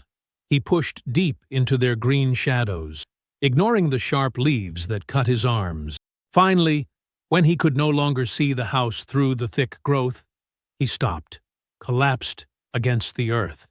[SPEAKER 1] He pushed deep into their green shadows, ignoring the sharp leaves that cut his arms. Finally, when he could no longer see the house through the thick growth, he stopped, collapsed against the earth,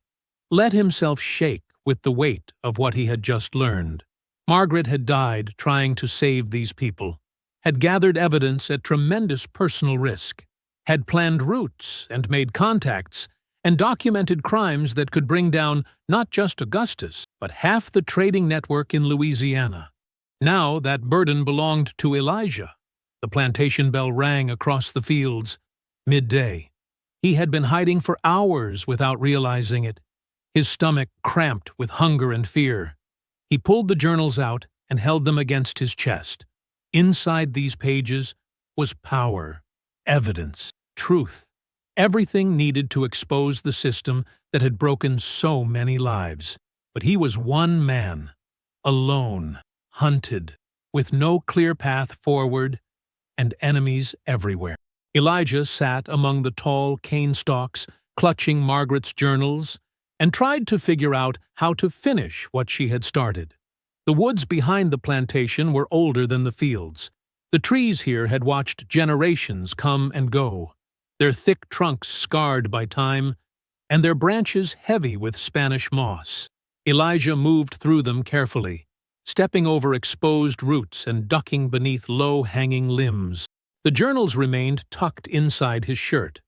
[SPEAKER 1] let himself shake with the weight of what he had just learned. Margaret had died trying to save these people, had gathered evidence at tremendous personal risk, had planned routes and made contacts, and documented crimes that could bring down not just Augustus, but half the trading network in Louisiana. Now that burden belonged to Elijah. The plantation bell rang across the fields. Midday. He had been hiding for hours without realizing it. His stomach cramped with hunger and fear. He pulled the journals out and held them against his chest. Inside these pages was power, evidence, truth, everything needed to expose the system that had broken so many lives. But he was one man, alone, hunted, with no clear path forward, and enemies everywhere. Elijah sat among the tall cane stalks, clutching Margaret's journals, and tried to figure out how to finish what she had started. The woods behind the plantation were older than the fields. The trees here had watched generations come and go, their thick trunks scarred by time, and their branches heavy with Spanish moss. Elijah moved through them carefully, stepping over exposed roots and ducking beneath low-hanging limbs. The journals remained tucked inside his shirt,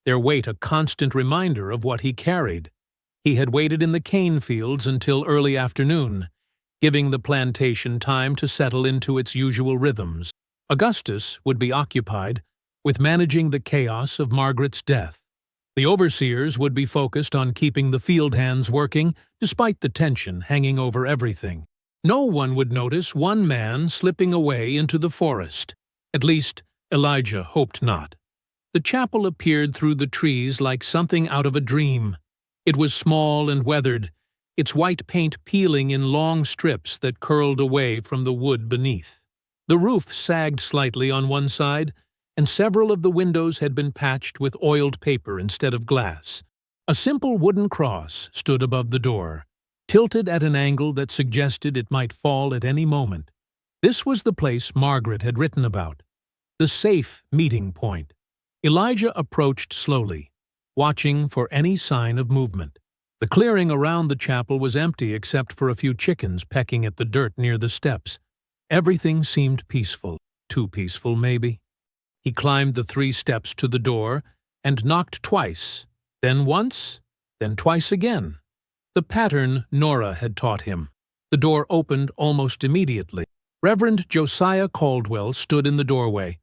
[SPEAKER 1] their weight a constant reminder of what he carried. He had waited in the cane fields until early afternoon, giving the plantation time to settle into its usual rhythms. Augustus would be occupied with managing the chaos of Margaret's death. The overseers would be focused on keeping the field hands working despite the tension hanging over everything. No one would notice one man slipping away into the forest. At least, Elijah hoped not. The chapel appeared through the trees like something out of a dream. It was small and weathered, its white paint peeling in long strips that curled away from the wood beneath. The roof sagged slightly on one side, and several of the windows had been patched with oiled paper instead of glass. A simple wooden cross stood above the door, tilted at an angle that suggested it might fall at any moment. This was the place Margaret had written about, the safe meeting point. Elijah approached slowly, watching for any sign of movement. The clearing around the chapel was empty except for a few chickens pecking at the dirt near the steps. Everything seemed peaceful, too peaceful maybe. He climbed the 3 steps to the door and knocked twice, then once, then twice again. The pattern Nora had taught him. The door opened almost immediately. Reverend Josiah Caldwell stood in the doorway,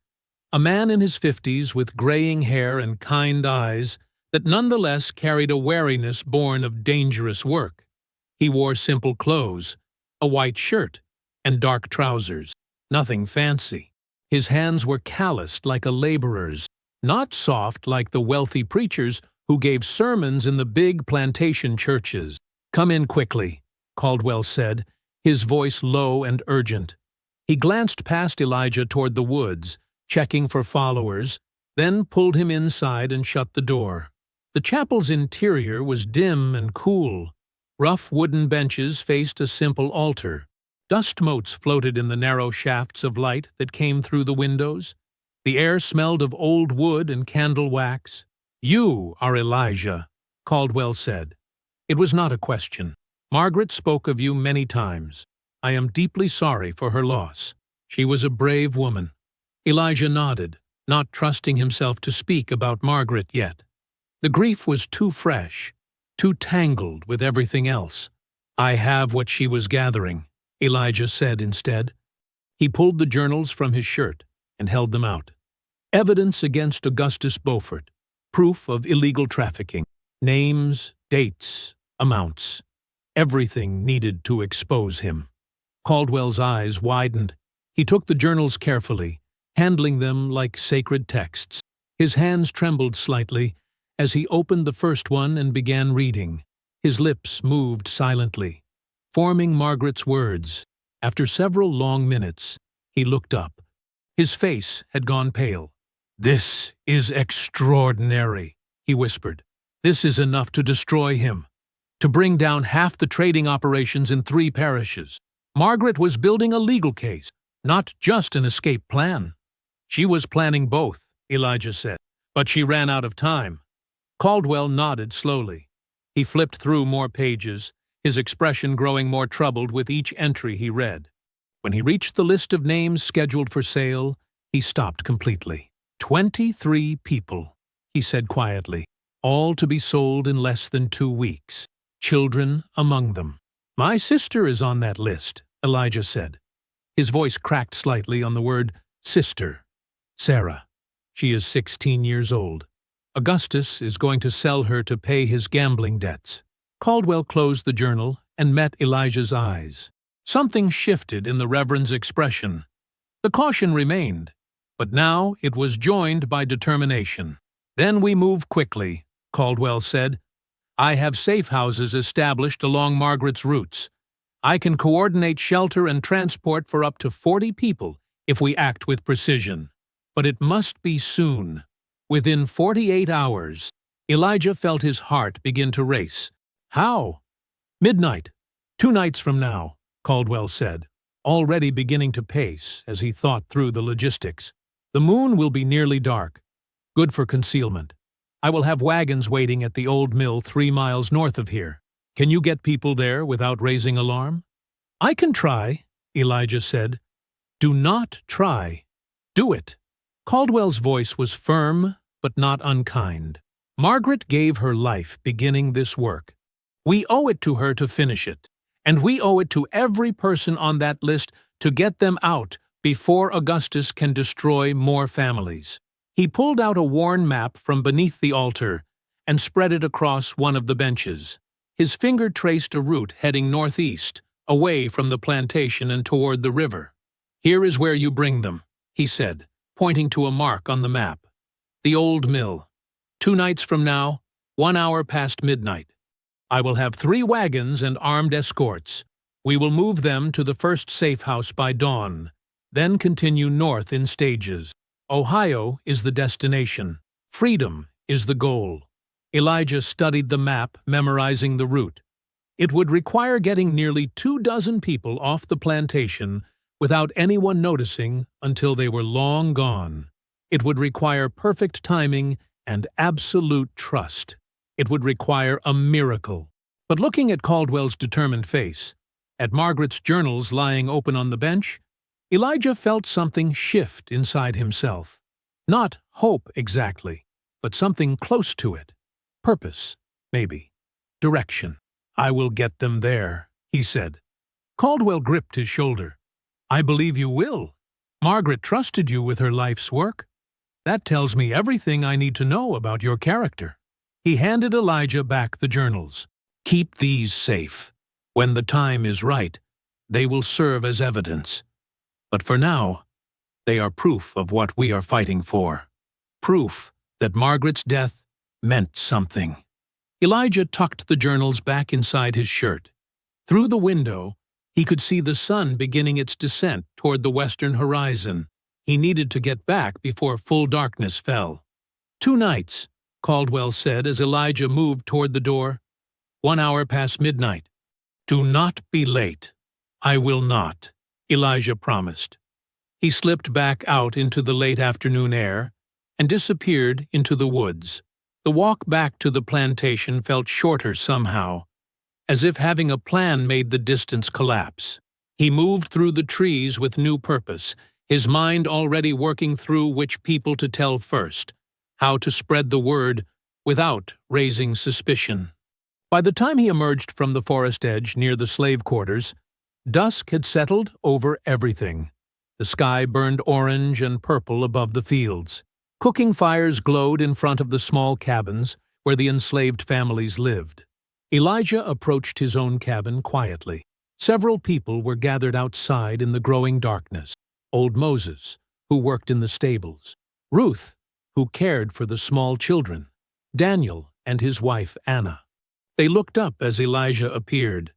[SPEAKER 1] a man in his 50s with graying hair and kind eyes that nonetheless carried a wariness born of dangerous work. He wore simple clothes, a white shirt, and dark trousers, nothing fancy. His hands were calloused like a laborer's, not soft like the wealthy preachers who gave sermons in the big plantation churches. "Come in quickly," Caldwell said, his voice low and urgent. He glanced past Elijah toward the woods, checking for followers, then pulled him inside and shut the door. The chapel's interior was dim and cool. Rough wooden benches faced a simple altar. Dust motes floated in the narrow shafts of light that came through the windows. The air smelled of old wood and candle wax. "You are Elijah," Caldwell said. It was not a question. "Margaret spoke of you many times. I am deeply sorry for her loss. She was a brave woman." Elijah nodded, not trusting himself to speak about Margaret yet. The grief was too fresh, too tangled with everything else. "I have what she was gathering," Elijah said instead. He pulled the journals from his shirt and held them out. Evidence against Augustus Beaufort, proof of illegal trafficking, names, dates, amounts, everything needed to expose him. Caldwell's eyes widened. He took the journals carefully, handling them like sacred texts. His hands trembled slightly as he opened the first one and began reading. His lips moved silently, forming Margaret's words. After several long minutes, he looked up. His face had gone pale. "This is extraordinary," he whispered. "This is enough to destroy him, to bring down half the trading operations in 3 parishes. Margaret was building a legal case, not just an escape plan." "She was planning both," Elijah said, "but she ran out of time." Caldwell nodded slowly. He flipped through more pages, his expression growing more troubled with each entry he read. When he reached the list of names scheduled for sale, he stopped completely. 23 people, he said quietly, all to be sold in less than 2 weeks, children among them. "My sister is on that list," Elijah said. His voice cracked slightly on the word sister. "Sarah. She is 16 years old. Augustus is going to sell her to pay his gambling debts." Caldwell closed the journal and met Elijah's eyes. Something shifted in the Reverend's expression. The caution remained, but now it was joined by determination. "Then we move quickly," Caldwell said. "I have safe houses established along Margaret's routes. I can coordinate shelter and transport for up to 40 people if we act with precision. But it must be soon. Within 48 hours, Elijah felt his heart begin to race. "How?" "Midnight. 2 nights from now," Caldwell said, already beginning to pace as he thought through the logistics. "The moon will be nearly dark. Good for concealment. I will have wagons waiting at the old mill 3 miles north of here. Can you get people there without raising alarm?" "I can try," Elijah said. "Do not try. Do it." Caldwell's voice was firm, but not unkind. "Margaret gave her life beginning this work. We owe it to her to finish it, and we owe it to every person on that list to get them out before Augustus can destroy more families." He pulled out a worn map from beneath the altar and spread it across one of the benches. His finger traced a route heading northeast, away from the plantation and toward the river. "Here is where you bring them," he said, pointing to a mark on the map. "The old mill. 2 nights from now, 1 hour past midnight. I will have 3 wagons and armed escorts. We will move them to the first safe house by dawn, then continue north in stages. Ohio is the destination. Freedom is the goal." Elijah studied the map, memorizing the route. It would require getting nearly 24 people off the plantation without anyone noticing until they were long gone. It would require perfect timing and absolute trust. It would require a miracle. But looking at Caldwell's determined face, at Margaret's journals lying open on the bench, Elijah felt something shift inside himself. Not hope exactly, but something close to it. Purpose, maybe. Direction. "I will get them there," he said. Caldwell gripped his shoulder. "I believe you will. Margaret trusted you with her life's work. That tells me everything I need to know about your character." He handed Elijah back the journals. "Keep these safe. When the time is right, they will serve as evidence. But for now, they are proof of what we are fighting for. Proof that Margaret's death meant something." Elijah tucked the journals back inside his shirt. Through the window, He could see the sun beginning its descent toward the western horizon. He needed to get back before full darkness fell. 2 nights, Caldwell said as Elijah moved toward the door. 1 hour past midnight. Do not be late. I will not, Elijah promised. He slipped back out into the late afternoon air and disappeared into the woods. The walk back to the plantation felt shorter somehow, as if having a plan made the distance collapse. He moved through the trees with new purpose, his mind already working through which people to tell first, how to spread the word without raising suspicion. By the time he emerged from the forest edge near the slave quarters, dusk had settled over everything. The sky burned orange and purple above the fields. Cooking fires glowed in front of the small cabins where the enslaved families lived. Elijah approached his own cabin quietly. Several people were gathered outside in the growing darkness. Old Moses, who worked in the stables. Ruth, who cared for the small children. Daniel and his wife Anna. They looked up as Elijah appeared,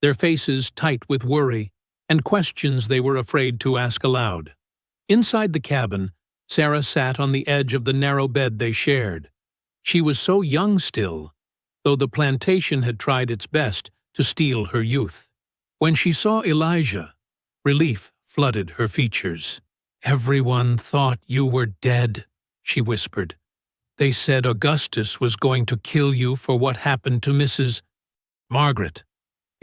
[SPEAKER 1] their faces tight with worry and questions they were afraid to ask aloud. Inside the cabin, Sarah sat on the edge of the narrow bed they shared. She was so young still, though the plantation had tried its best to steal her youth. When she saw Elijah, relief flooded her features. "Everyone thought you were dead," she whispered. "They said Augustus was going to kill you for what happened to Mrs. Margaret."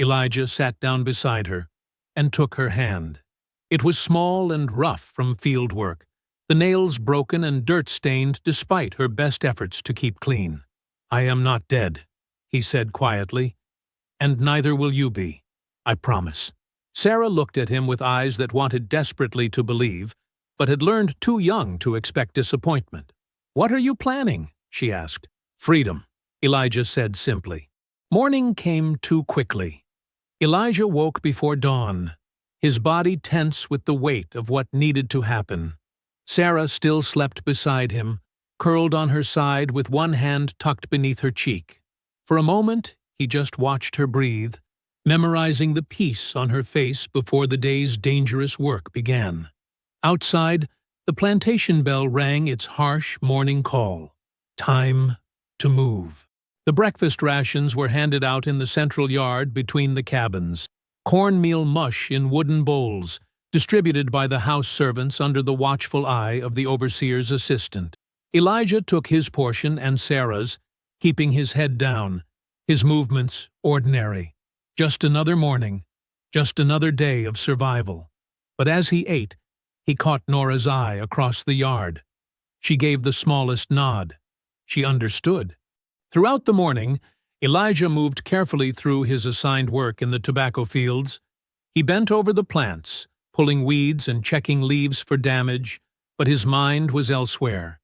[SPEAKER 1] Elijah sat down beside her and took her hand. It was small and rough from field work, the nails broken and dirt-stained despite her best efforts to keep clean. "I am not dead," he said quietly, "and neither will you be. I promise." Sarah looked at him with eyes that wanted desperately to believe, but had learned too young to expect disappointment. "What are you planning?" she asked. "Freedom," Elijah said simply. Morning came too quickly. Elijah woke before dawn, his body tense with the weight of what needed to happen. Sarah still slept beside him, curled on her side with one hand tucked beneath her cheek. For a moment, he just watched her breathe, memorizing the peace on her face before the day's dangerous work began. Outside, the plantation bell rang its harsh morning call. Time to move. The breakfast rations were handed out in the central yard between the cabins. Cornmeal mush in wooden bowls, distributed by the house servants under the watchful eye of the overseer's assistant. Elijah took his portion and Sarah's, keeping his head down, his movements ordinary. Just another morning, just another day of survival. But as he ate, he caught Nora's eye across the yard. She gave the smallest nod. She understood. Throughout the morning, Elijah moved carefully through his assigned work in the tobacco fields. He bent over the plants, pulling weeds and checking leaves for damage, but his mind was elsewhere.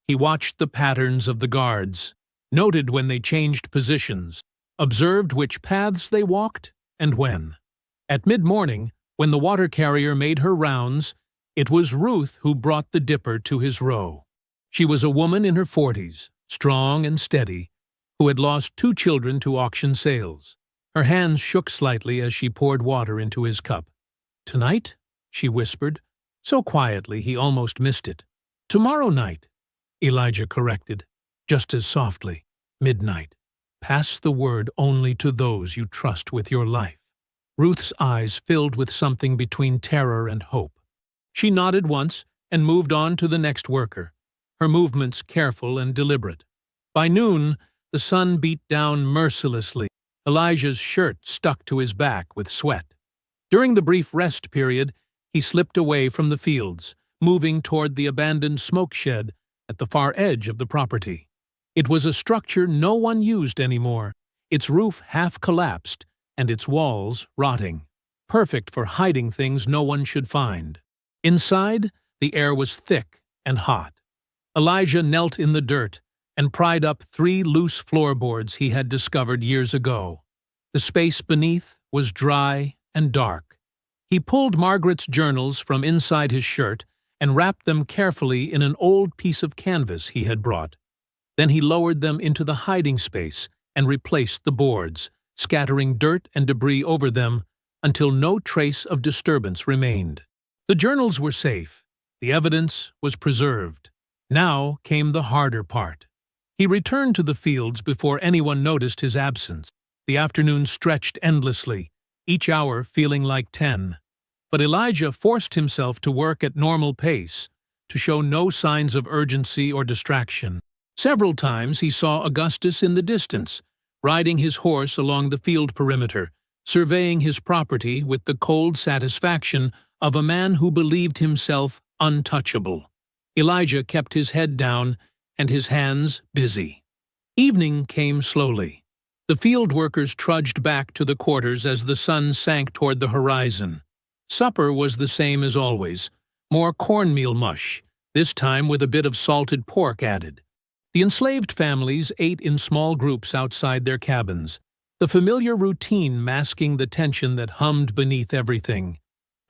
[SPEAKER 1] He watched the patterns of the guards, noted when they changed positions, observed which paths they walked and when. At mid-morning, when the water carrier made her rounds, it was Ruth who brought the dipper to his row. She was a woman in her 40s, strong and steady, who had lost 2 children to auction sales. Her hands shook slightly as she poured water into his cup. "Tonight?" she whispered, so quietly he almost missed it. "Tomorrow night," Elijah corrected, just as softly. "Midnight. Pass the word only to those you trust with your life." Ruth's eyes filled with something between terror and hope. She nodded once and moved on to the next worker, her movements careful and deliberate. By noon, the sun beat down mercilessly. Elijah's shirt stuck to his back with sweat. During the brief rest period, he slipped away from the fields, moving toward the abandoned smoke shed at the far edge of the property. It was a structure no one used anymore, its roof half collapsed and its walls rotting, perfect for hiding things no one should find. Inside, the air was thick and hot. Elijah knelt in the dirt and pried up 3 loose floorboards he had discovered years ago. The space beneath was dry and dark. He pulled Margaret's journals from inside his shirt and wrapped them carefully in an old piece of canvas he had brought. Then he lowered them into the hiding space and replaced the boards, scattering dirt and debris over them until no trace of disturbance remained. The journals were safe. The evidence was preserved. Now came the harder part. He returned to the fields before anyone noticed his absence. The afternoon stretched endlessly, each hour feeling like 10. But Elijah forced himself to work at normal pace, to show no signs of urgency or distraction. Several times he saw Augustus in the distance, riding his horse along the field perimeter, surveying his property with the cold satisfaction of a man who believed himself untouchable. Elijah kept his head down and his hands busy. Evening came slowly. The field workers trudged back to the quarters as the sun sank toward the horizon. Supper was the same as always, more cornmeal mush, this time with a bit of salted pork added. The enslaved families ate in small groups outside their cabins, the familiar routine masking the tension that hummed beneath everything.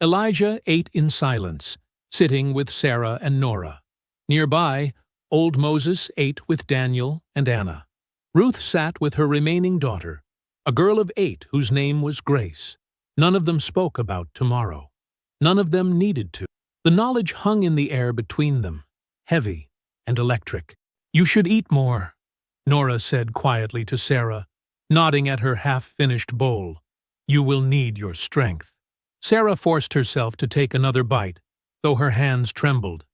[SPEAKER 1] Elijah ate in silence, sitting with Sarah and Nora. Nearby, old Moses ate with Daniel and Anna. Ruth sat with her remaining daughter, a girl of 8 whose name was Grace. None of them spoke about tomorrow. None of them needed to. The knowledge hung in the air between them, heavy and electric. "You should eat more," Nora said quietly to Sarah, nodding at her half-finished bowl. "You will need your strength." Sarah forced herself to take another bite, though her hands trembled.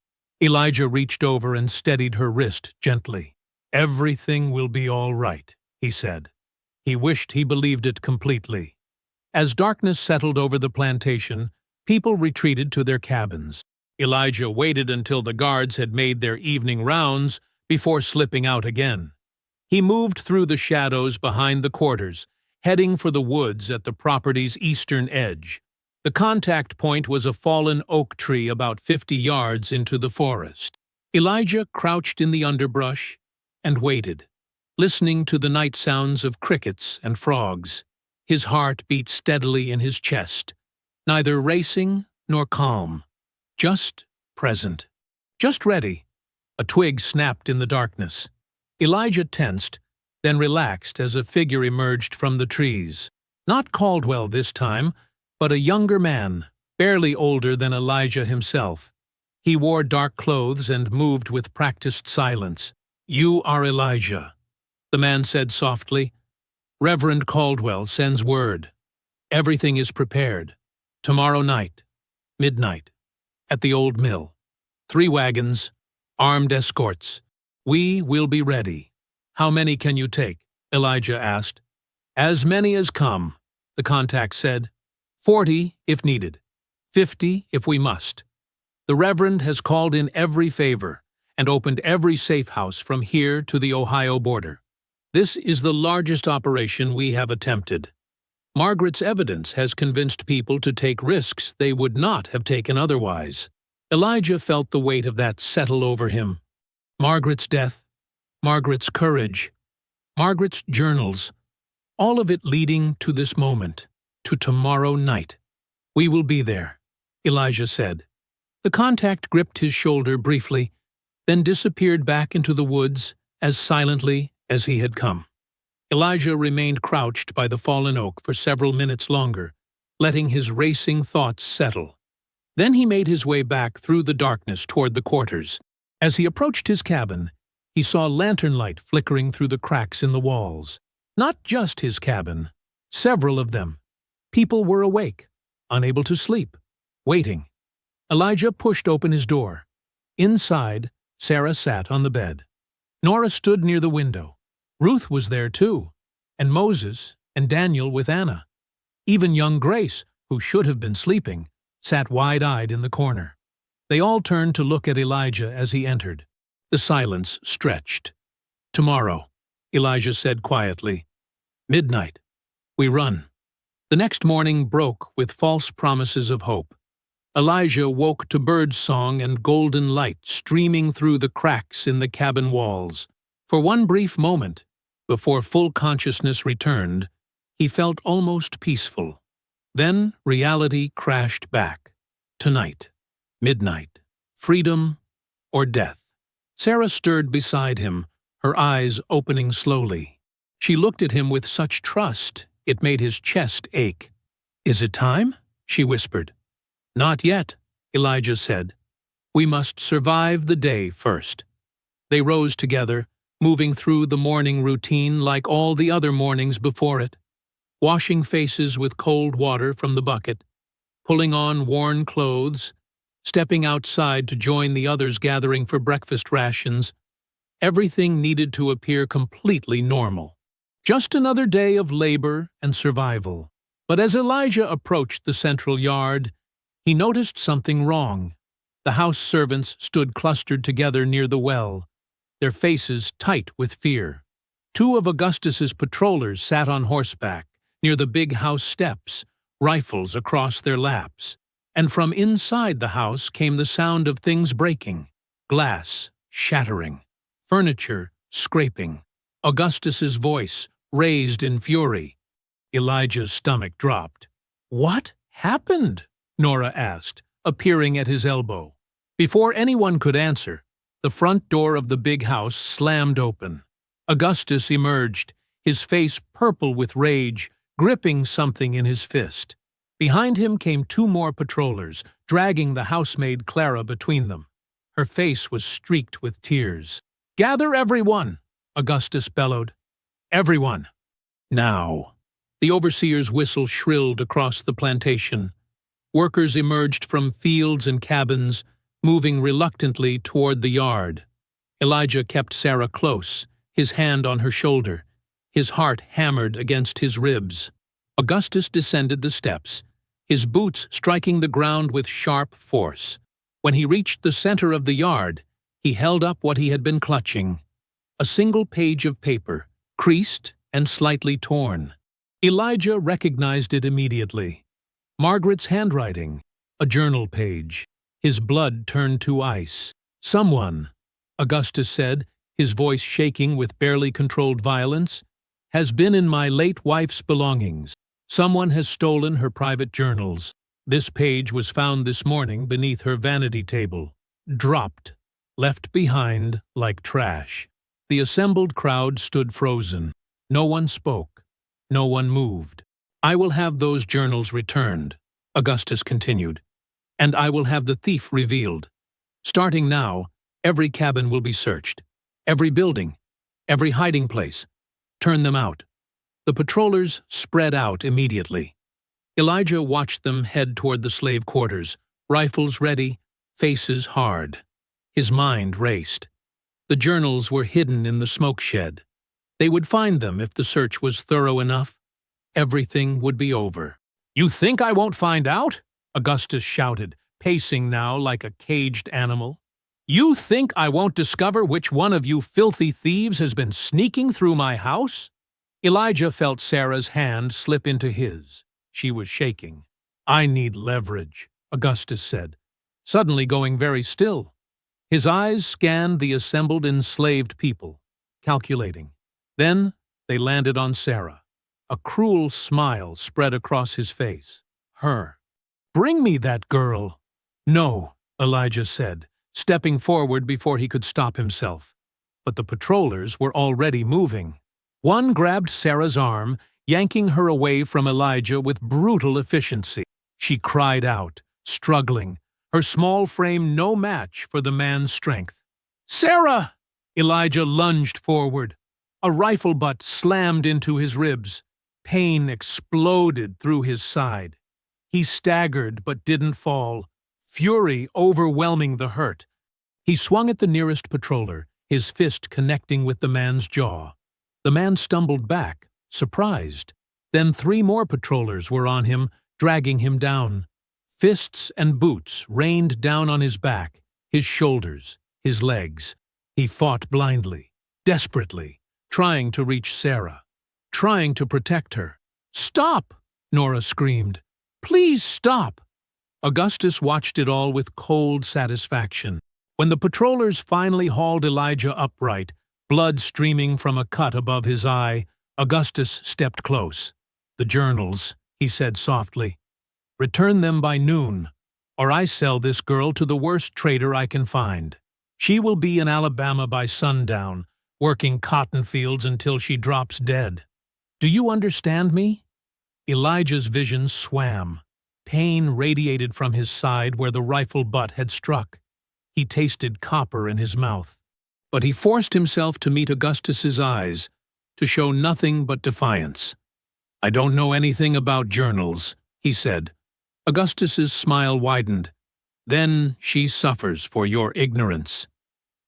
[SPEAKER 1] Elijah reached over and steadied her wrist gently. "Everything will be all right," he said. He wished he believed it completely. As darkness settled over the plantation, people retreated to their cabins. Elijah waited until the guards had made their evening rounds before slipping out again. He moved through the shadows behind the quarters, heading for the woods at the property's eastern edge. The contact point was a fallen oak tree about 50 yards into the forest. Elijah crouched in the underbrush and waited, listening to the night sounds of crickets and frogs. His heart beat steadily in his chest, neither racing nor calm, just present, just ready. A twig snapped in the darkness. Elijah tensed, then relaxed as a figure emerged from the trees. Not Caldwell this time, but a younger man, barely older than Elijah himself. He wore dark clothes and moved with practiced silence. "You are Elijah," the man said softly. "Reverend Caldwell sends word. Everything is prepared. Tomorrow night, midnight, at the old mill. 3 wagons, armed escorts. We will be ready." "How many can you take?" Elijah asked. "As many as come," the contact said. 40 if needed. 50 if we must. The Reverend has called in every favor and opened every safe house from here to the Ohio border. This is the largest operation we have attempted. Margaret's evidence has convinced people to take risks they would not have taken otherwise. Elijah felt the weight of that settle over him. Margaret's death, Margaret's courage, Margaret's journals, all of it leading to this moment, to tomorrow night. "We will be there," Elijah said. The contact gripped his shoulder briefly, then disappeared back into the woods as silently as he had come. Elijah remained crouched by the fallen oak for several minutes longer, letting his racing thoughts settle. Then he made his way back through the darkness toward the quarters. As he approached his cabin, he saw lantern light flickering through the cracks in the walls. Not just his cabin, several of them. People were awake, unable to sleep, waiting. Elijah pushed open his door. Inside, Sarah sat on the bed. Nora stood near the window. Ruth was there too, and Moses and Daniel with Anna. Even young Grace, who should have been sleeping, sat wide-eyed in the corner. They all turned to look at Elijah as he entered. The silence stretched. "Tomorrow," Elijah said quietly. "Midnight. We run." The next morning broke with false promises of hope. Elijah woke to bird song and golden light streaming through the cracks in the cabin walls. For one brief moment, before full consciousness returned, he felt almost peaceful. Then reality crashed back. Tonight, midnight, freedom or death. Sarah stirred beside him, her eyes opening slowly. She looked at him with such trust it made his chest ache. "Is it time?" she whispered. "Not yet," Elijah said. "We must survive the day first." They rose together, moving through the morning routine like all the other mornings before it, washing faces with cold water from the bucket, pulling on worn clothes, stepping outside to join the others gathering for breakfast rations. Everything needed to appear completely normal. Just another day of labor and survival. But as Elijah approached the central yard, he noticed something wrong. The house servants stood clustered together near the well, their faces tight with fear. Two of Augustus's patrollers sat on horseback, near the big house steps, rifles across their laps. And from inside the house came the sound of things breaking, glass shattering, furniture scraping. Augustus's voice raised in fury. Elijah's stomach dropped. "What happened?" Nora asked, appearing at his elbow. Before anyone could answer, the front door of the big house slammed open. Augustus emerged, his face purple with rage, gripping something in his fist. Behind him came two more patrollers, dragging the housemaid Clara between them. Her face was streaked with tears. "Gather everyone!" Augustus bellowed. "Everyone! Now!" The overseer's whistle shrilled across the plantation. Workers emerged from fields and cabins, moving reluctantly toward the yard. Elijah kept Sarah close, his hand on her shoulder, his heart hammered against his ribs. Augustus descended the steps, his boots striking the ground with sharp force. When he reached the center of the yard, he held up what he had been clutching. A single page of paper, creased and slightly torn. Elijah recognized it immediately. Margaret's handwriting, a journal page. His blood turned to ice. "Someone," Augustus said, his voice shaking with barely controlled violence, "has been in my late wife's belongings. Someone has stolen her private journals. This page was found this morning beneath her vanity table. Dropped. Left behind like trash." The assembled crowd stood frozen. No one spoke. No one moved. "I will have those journals returned," Augustus continued, "and I will have the thief revealed. Starting now, every cabin will be searched. Every building. Every hiding place. Turn them out." The patrollers spread out immediately. Elijah watched them head toward the slave quarters, rifles ready, faces hard. His mind raced. The journals were hidden in the smoke shed. They would find them if the search was thorough enough. Everything would be over. "You think I won't find out?" Augustus shouted, pacing now like a caged animal. "You think I won't discover which one of you filthy thieves has been sneaking through my house?" Elijah felt Sarah's hand slip into his. She was shaking. "I need leverage," Augustus said, suddenly going very still. His eyes scanned the assembled enslaved people, calculating. Then they landed on Sarah. A cruel smile spread across his face. Her. "Bring me that girl." "No," Elijah said, stepping forward before he could stop himself. But the patrollers were already moving. One grabbed Sarah's arm, yanking her away from Elijah with brutal efficiency. She cried out, struggling, her small frame no match for the man's strength. "Sarah!" Elijah lunged forward. A rifle butt slammed into his ribs. Pain exploded through his side. He staggered but didn't fall, fury overwhelming the hurt. He swung at the nearest patroller, his fist connecting with the man's jaw. The man stumbled back, surprised. Then 3 more patrollers were on him, dragging him down. Fists and boots rained down on his back, his shoulders, his legs. He fought blindly, desperately, trying to reach Sarah, trying to protect her. "Stop!" Nora screamed. "Please stop!" Augustus watched it all with cold satisfaction. When the patrollers finally hauled Elijah upright, blood streaming from a cut above his eye, Augustus stepped close. "The journals," he said softly. "Return them by noon, or I sell this girl to the worst trader I can find. She will be in Alabama by sundown, working cotton fields until she drops dead. Do you understand me?" Elijah's vision swam. Pain radiated from his side where the rifle butt had struck. He tasted copper in his mouth. But he forced himself to meet Augustus's eyes, to show nothing but defiance. "I don't know anything about journals," he said. Augustus's smile widened. "Then she suffers for your ignorance."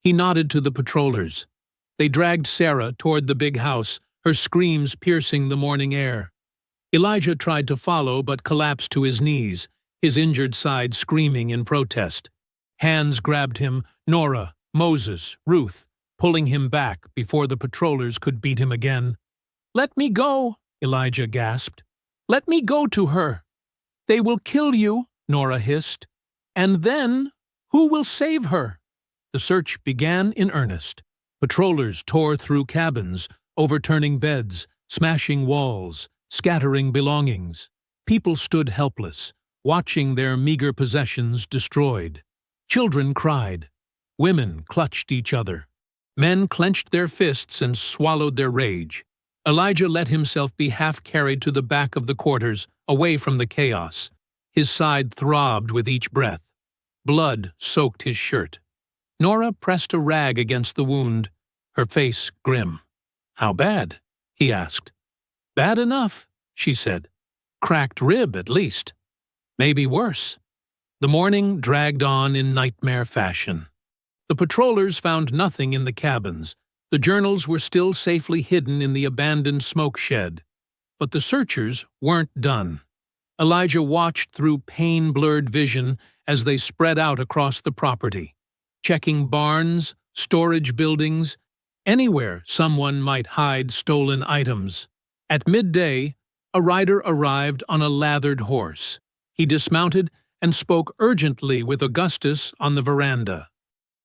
[SPEAKER 1] He nodded to the patrollers. They dragged Sarah toward the big house, her screams piercing the morning air. Elijah tried to follow but collapsed to his knees, his injured side screaming in protest. Hands grabbed him, Nora, Moses, Ruth, pulling him back before the patrollers could beat him again. "Let me go," Elijah gasped. "Let me go to her." "They will kill you," Nora hissed. "And then, who will save her?" The search began in earnest. Patrollers tore through cabins, overturning beds, smashing walls, scattering belongings. People stood helpless, watching their meager possessions destroyed. Children cried. Women clutched each other. Men clenched their fists and swallowed their rage. Elijah let himself be half-carried to the back of the quarters, away from the chaos. His side throbbed with each breath. Blood soaked his shirt. Nora pressed a rag against the wound, her face grim. "How bad?" he asked. "Bad enough," she said. "Cracked rib, at least. Maybe worse." The morning dragged on in nightmare fashion. The patrollers found nothing in the cabins. The journals were still safely hidden in the abandoned smoke shed. But the searchers weren't done. Elijah watched through pain-blurred vision as they spread out across the property, checking barns, storage buildings, anywhere someone might hide stolen items. At midday, a rider arrived on a lathered horse. He dismounted and spoke urgently with Augustus on the veranda.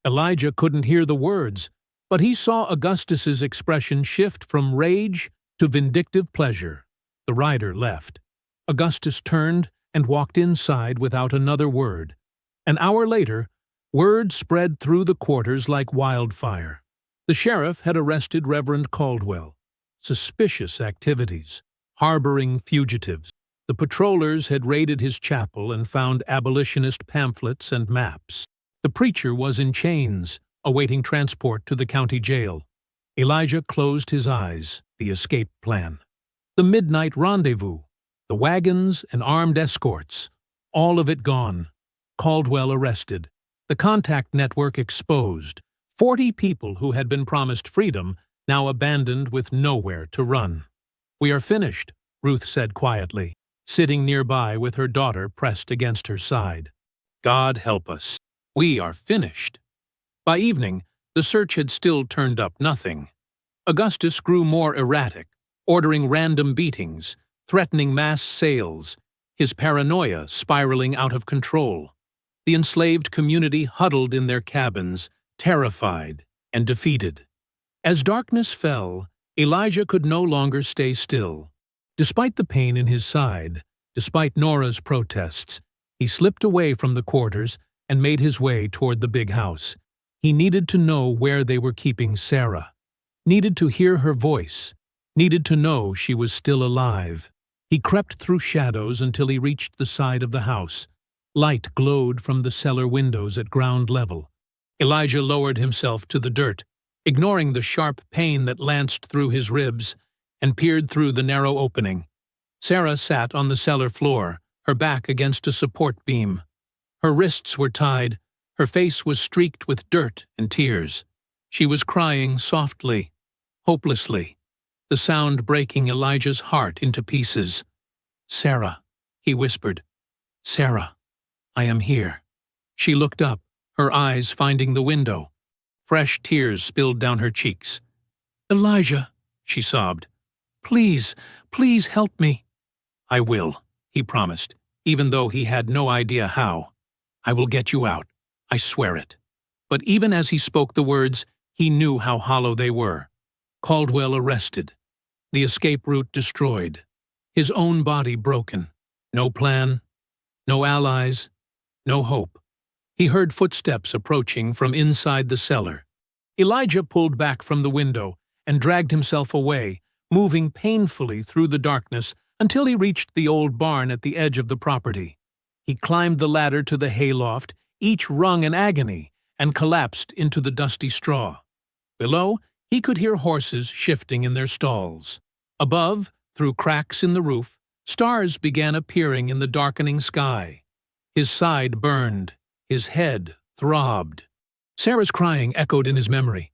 [SPEAKER 1] Elijah couldn't hear the words, but he saw Augustus's expression shift from rage to vindictive pleasure. The rider left. Augustus turned and walked inside without another word. An hour later, word spread through the quarters like wildfire. The sheriff had arrested Reverend Caldwell. Suspicious activities, harboring fugitives. The patrollers had raided his chapel and found abolitionist pamphlets and maps. The preacher was in chains, awaiting transport to the county jail. Elijah closed his eyes. The escape plan. The midnight rendezvous. The wagons and armed escorts. All of it gone. Caldwell arrested. The contact network exposed. 40 people who had been promised freedom, now abandoned with nowhere to run. "We are finished," Ruth said quietly, sitting nearby with her daughter pressed against her side. "God help us. We are finished." By evening, the search had still turned up nothing. Augustus grew more erratic, ordering random beatings, threatening mass sales, his paranoia spiraling out of control. The enslaved community huddled in their cabins, terrified and defeated. As darkness fell, Elijah could no longer stay still. Despite the pain in his side, despite Nora's protests, he slipped away from the quarters and made his way toward the big house. He needed to know where they were keeping Sarah, needed to hear her voice, needed to know she was still alive. He crept through shadows until he reached the side of the house. Light glowed from the cellar windows at ground level. Elijah lowered himself to the dirt, ignoring the sharp pain that lanced through his ribs, and peered through the narrow opening. Sarah sat on the cellar floor, her back against a support beam. Her wrists were tied, her face was streaked with dirt and tears. She was crying softly, hopelessly, the sound breaking Elijah's heart into pieces. "Sarah," he whispered. "Sarah, I am here." She looked up, her eyes finding the window. Fresh tears spilled down her cheeks. "Elijah," she sobbed. "Please, please help me." "I will," he promised, even though he had no idea how. "I will get you out. I swear it." But even as he spoke the words, he knew how hollow they were. Caldwell arrested. The escape route destroyed. His own body broken. No plan. No allies. No hope. He heard footsteps approaching from inside the cellar. Elijah pulled back from the window and dragged himself away, moving painfully through the darkness until he reached the old barn at the edge of the property. He climbed the ladder to the hayloft, each rung an agony, and collapsed into the dusty straw. Below, he could hear horses shifting in their stalls. Above, through cracks in the roof, stars began appearing in the darkening sky. His side burned. His head throbbed. Sarah's crying echoed in his memory.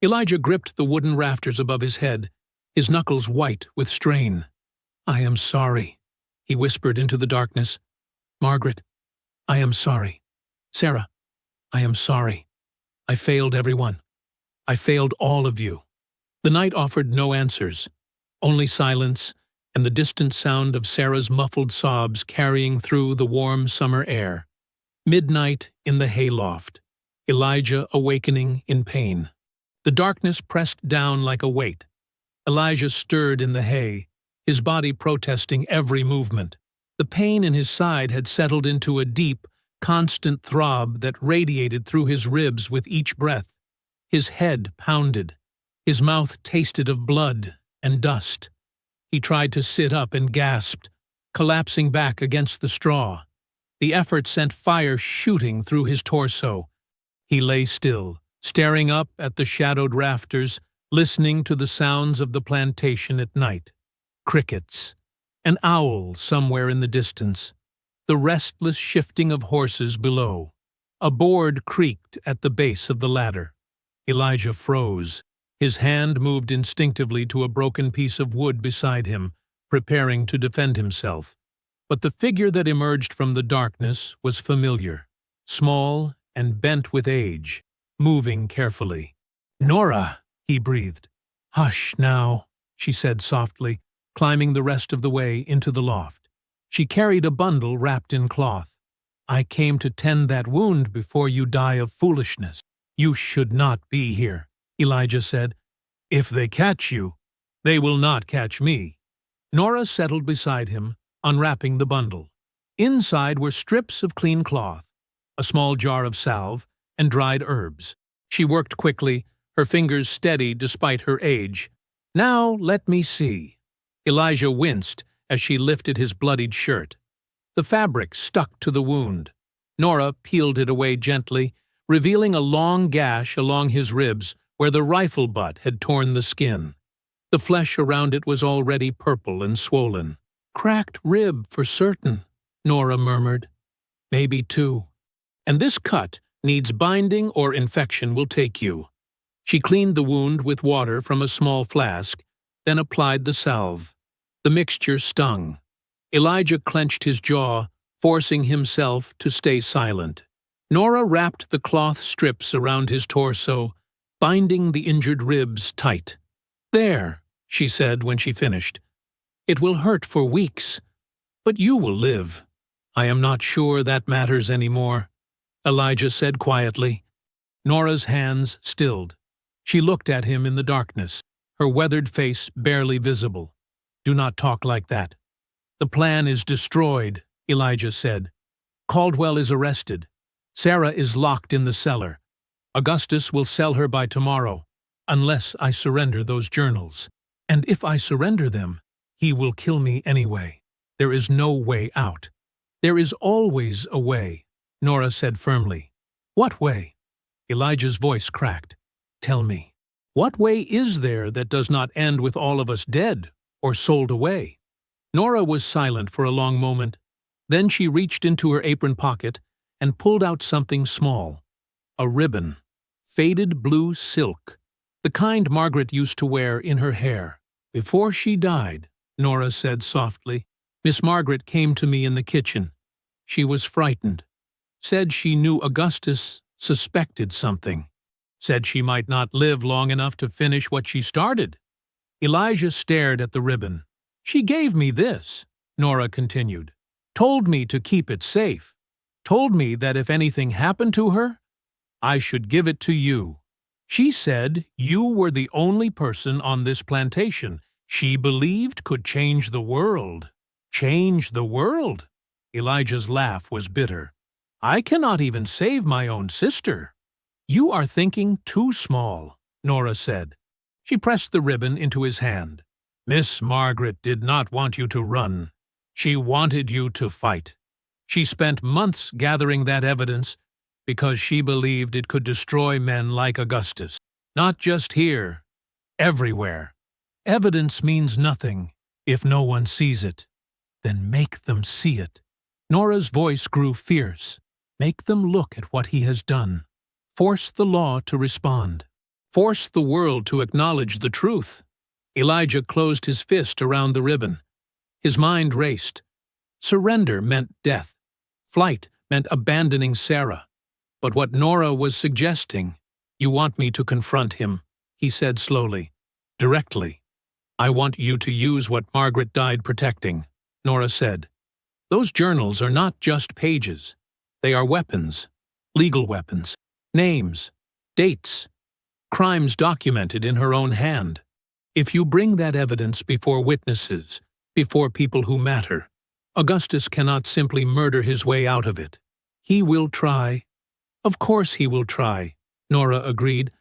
[SPEAKER 1] Elijah gripped the wooden rafters above his head, his knuckles white with strain. "I am sorry," he whispered into the darkness. "Margaret, I am sorry. Sarah, I am sorry. I failed everyone. I failed all of you." The night offered no answers, only silence and the distant sound of Sarah's muffled sobs carrying through the warm summer air. Midnight in the hayloft. Elijah awakening in pain. The darkness pressed down like a weight. Elijah stirred in the hay, his body protesting every movement. The pain in his side had settled into a deep, constant throb that radiated through his ribs with each breath. His head pounded. His mouth tasted of blood and dust. He tried to sit up and gasped, collapsing back against the straw. The effort sent fire shooting through his torso. He lay still, staring up at the shadowed rafters, listening to the sounds of the plantation at night. Crickets. An owl somewhere in the distance. The restless shifting of horses below. A board creaked at the base of the ladder. Elijah froze. His hand moved instinctively to a broken piece of wood beside him, preparing to defend himself. But the figure that emerged from the darkness was familiar, small and bent with age, moving carefully. "Nora!" he breathed. "Hush now," she said softly, climbing the rest of the way into the loft. She carried a bundle wrapped in cloth. "I came to tend that wound before you die of foolishness. You should not be here," Elijah said. "If they catch you, they will not catch me." Nora settled beside him, unwrapping the bundle. Inside were strips of clean cloth, a small jar of salve, and dried herbs. She worked quickly, her fingers steady despite her age. "Now let me see." Elijah winced as she lifted his bloodied shirt. The fabric stuck to the wound. Nora peeled it away gently, revealing a long gash along his ribs where the rifle butt had torn the skin. The flesh around it was already purple and swollen. "Cracked rib for certain," Nora murmured. "Maybe two. And this cut needs binding or infection will take you." She cleaned the wound with water from a small flask, then applied the salve. The mixture stung. Elijah clenched his jaw, forcing himself to stay silent. Nora wrapped the cloth strips around his torso, binding the injured ribs tight. "There," she said when she finished. "It will hurt for weeks, but you will live." "I am not sure that matters anymore," Elijah said quietly. Nora's hands stilled. She looked at him in the darkness, her weathered face barely visible. "Do not talk like that." "The plan is destroyed," Elijah said. "Caldwell is arrested. Sarah is locked in the cellar. Augustus will sell her by tomorrow, unless I surrender those journals. And if I surrender them, he will kill me anyway. There is no way out." "There is always a way," Nora said firmly. "What way?" Elijah's voice cracked. "Tell me, what way is there that does not end with all of us dead or sold away?" Nora was silent for a long moment. Then she reached into her apron pocket and pulled out something small. A ribbon. Faded blue silk. The kind Margaret used to wear in her hair. "Before she died," Nora said softly, "Miss Margaret came to me in the kitchen. She was frightened. Said she knew Augustus suspected something. Said she might not live long enough to finish what she started." Elijah stared at the ribbon. "She gave me this," Nora continued. "Told me to keep it safe. Told me that if anything happened to her, I should give it to you. She said you were the only person on this plantation she believed could change the world." "Change the world?" Elijah's laugh was bitter. "I cannot even save my own sister." "You are thinking too small," Nora said. She pressed the ribbon into his hand. Miss Margaret did not want you to run. She wanted you to fight. She spent months gathering that evidence because she believed it could destroy men like Augustus. Not just here, everywhere. Evidence means nothing if no one sees it. Then make them see it. Nora's voice grew fierce. Make them look at what he has done. Force the law to respond. Force the world to acknowledge the truth. Elijah closed his fist around the ribbon. His mind raced. Surrender meant death. Flight meant abandoning Sarah. But what Nora was suggesting, "You want me to confront him," he said slowly, directly. "I want you to use what Margaret died protecting," Nora said. "Those journals are not just pages. They are weapons, legal weapons, names, dates, crimes documented in her own hand. If you bring that evidence before witnesses, before people who matter, Augustus cannot simply murder his way out of it. He will try. Of course he will try," Nora agreed.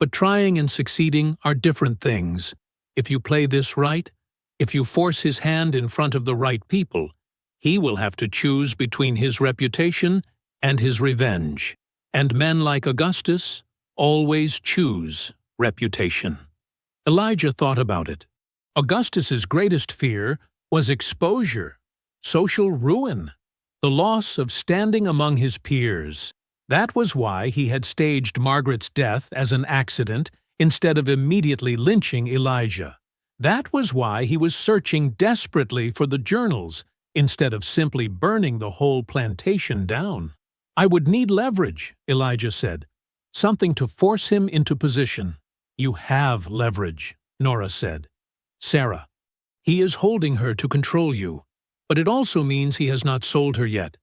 [SPEAKER 1] "But trying and succeeding are different things. If you play this right, if you force his hand in front of the right people, he will have to choose between his reputation and his revenge. And men like Augustus always choose reputation." Elijah thought about it. Augustus's greatest fear was exposure, social ruin, the loss of standing among his peers. That was why he had staged Margaret's death as an accident instead of immediately lynching Elijah. That was why he was searching desperately for the journals instead of simply burning the whole plantation down. "I would need leverage," Elijah said. "Something to force him into position." "You have leverage," Nora said. "Sarah. He is holding her to control you, but it also means he has not sold her yet,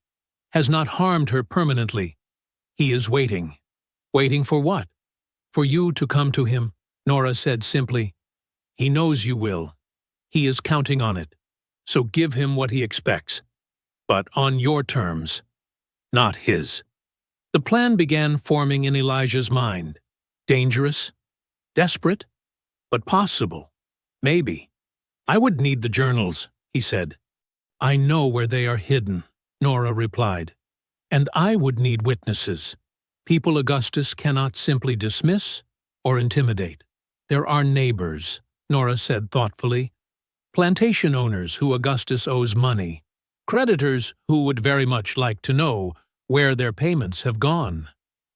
[SPEAKER 1] has not harmed her permanently. He is waiting." "Waiting for what?" "For you to come to him," Nora said simply. "He knows you will. He is counting on it. So give him what he expects. But on your terms, not his." The plan began forming in Elijah's mind. Dangerous, desperate, but possible. Maybe. "I would need the journals," he said. "I know where they are hidden," Nora replied. "And I would need witnesses. People Augustus cannot simply dismiss or intimidate. There are neighbors," Nora said thoughtfully. "Plantation owners who Augustus owes money. Creditors who would very much like to know where their payments have gone.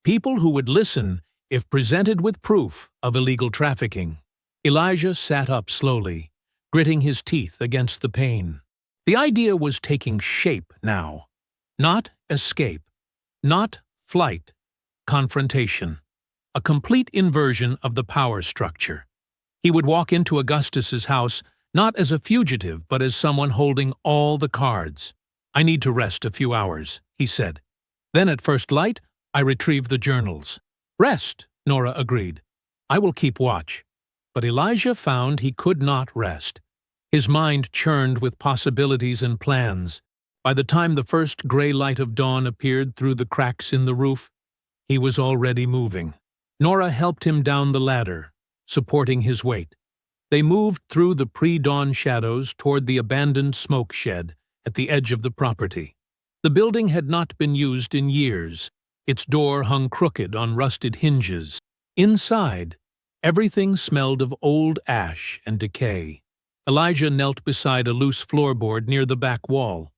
[SPEAKER 1] People who would listen if presented with proof of illegal trafficking." Elijah sat up slowly, gritting his teeth against the pain. The idea was taking shape now. Not escape. Not flight. Confrontation. A complete inversion of the power structure. He would walk into Augustus's house not as a fugitive but as someone holding all the cards. "I need to rest a few hours," he said. "Then at first light, I retrieve the journals." "Rest," Nora agreed. "I will keep watch." But Elijah found he could not rest. His mind churned with possibilities and plans. By the time the first gray light of dawn appeared through the cracks in the roof, he was already moving. Nora helped him down the ladder, supporting his weight. They moved through the pre-dawn shadows toward the abandoned smoke shed at the edge of the property. The building had not been used in years. Its door hung crooked on rusted hinges. Inside, everything smelled of old ash and decay. Elijah knelt beside a loose floorboard near the back wall.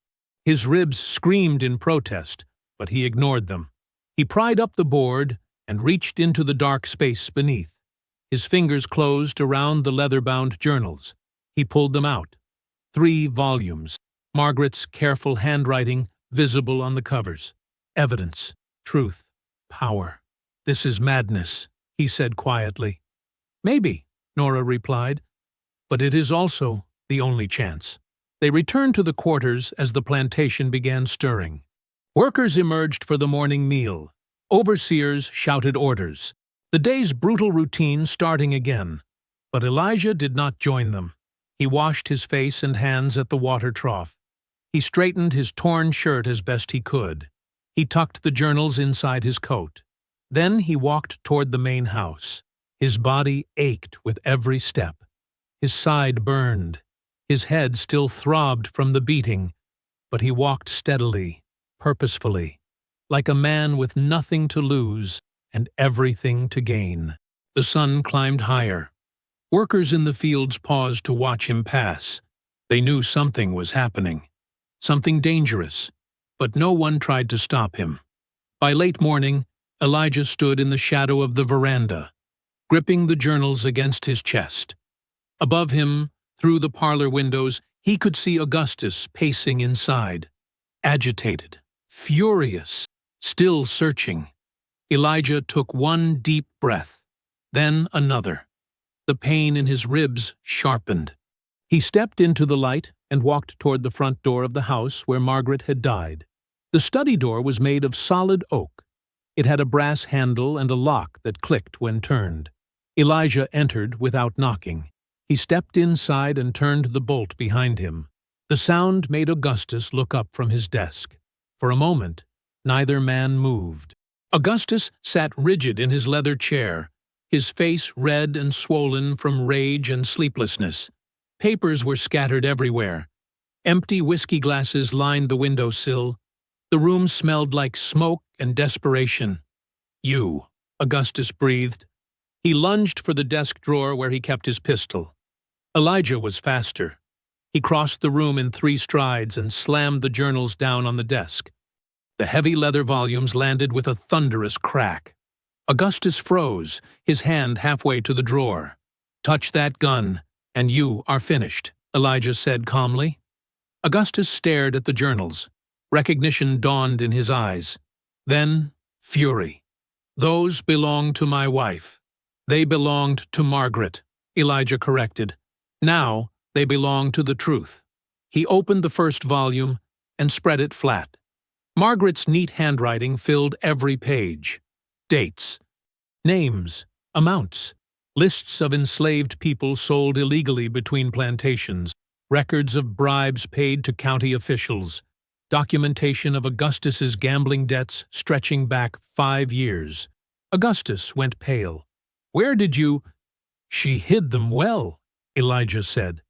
[SPEAKER 1] His ribs screamed in protest, but he ignored them. He pried up the board and reached into the dark space beneath. His fingers closed around the leather-bound journals. He pulled them out. 3 volumes. Margaret's careful handwriting visible on the covers. Evidence, truth, power. "This is madness," he said quietly. "Maybe," Nora replied, "but it is also the only chance." They returned to the quarters as the plantation began stirring. Workers emerged for the morning meal. Overseers shouted orders. The day's brutal routine starting again. But Elijah did not join them. He washed his face and hands at the water trough. He straightened his torn shirt as best he could. He tucked the journals inside his coat. Then he walked toward the main house. His body ached with every step. His side burned. His head still throbbed from the beating, but he walked steadily, purposefully, like a man with nothing to lose and everything to gain. The sun climbed higher. Workers in the fields paused to watch him pass. They knew something was happening, something dangerous, but no one tried to stop him. By late morning, Elijah stood in the shadow of the veranda, gripping the journals against his chest. Above him, through the parlor windows, he could see Augustus pacing inside, agitated, furious, still searching. Elijah took one deep breath, then another. The pain in his ribs sharpened. He stepped into the light and walked toward the front door of the house where Margaret had died. The study door was made of solid oak. It had a brass handle and a lock that clicked when turned. Elijah entered without knocking. He stepped inside and turned the bolt behind him. The sound made Augustus look up from his desk. For a moment, neither man moved. Augustus sat rigid in his leather chair, his face red and swollen from rage and sleeplessness. Papers were scattered everywhere. Empty whiskey glasses lined the windowsill. The room smelled like smoke and desperation. "You," Augustus breathed. He lunged for the desk drawer where he kept his pistol. Elijah was faster. He crossed the room in 3 strides and slammed the journals down on the desk. The heavy leather volumes landed with a thunderous crack. Augustus froze, his hand halfway to the drawer. "Touch that gun, and you are finished," Elijah said calmly. Augustus stared at the journals. Recognition dawned in his eyes. Then, fury. "Those belong to my wife. They belonged to Margaret," Elijah corrected. "Now they belong to the truth." He opened the first volume and spread it flat. Margaret's neat handwriting filled every page. Dates, names, amounts, lists of enslaved people sold illegally between plantations, records of bribes paid to county officials, documentation of Augustus's gambling debts stretching back 5 years. Augustus went pale. "Where did you—" "She hid them well," Elijah said.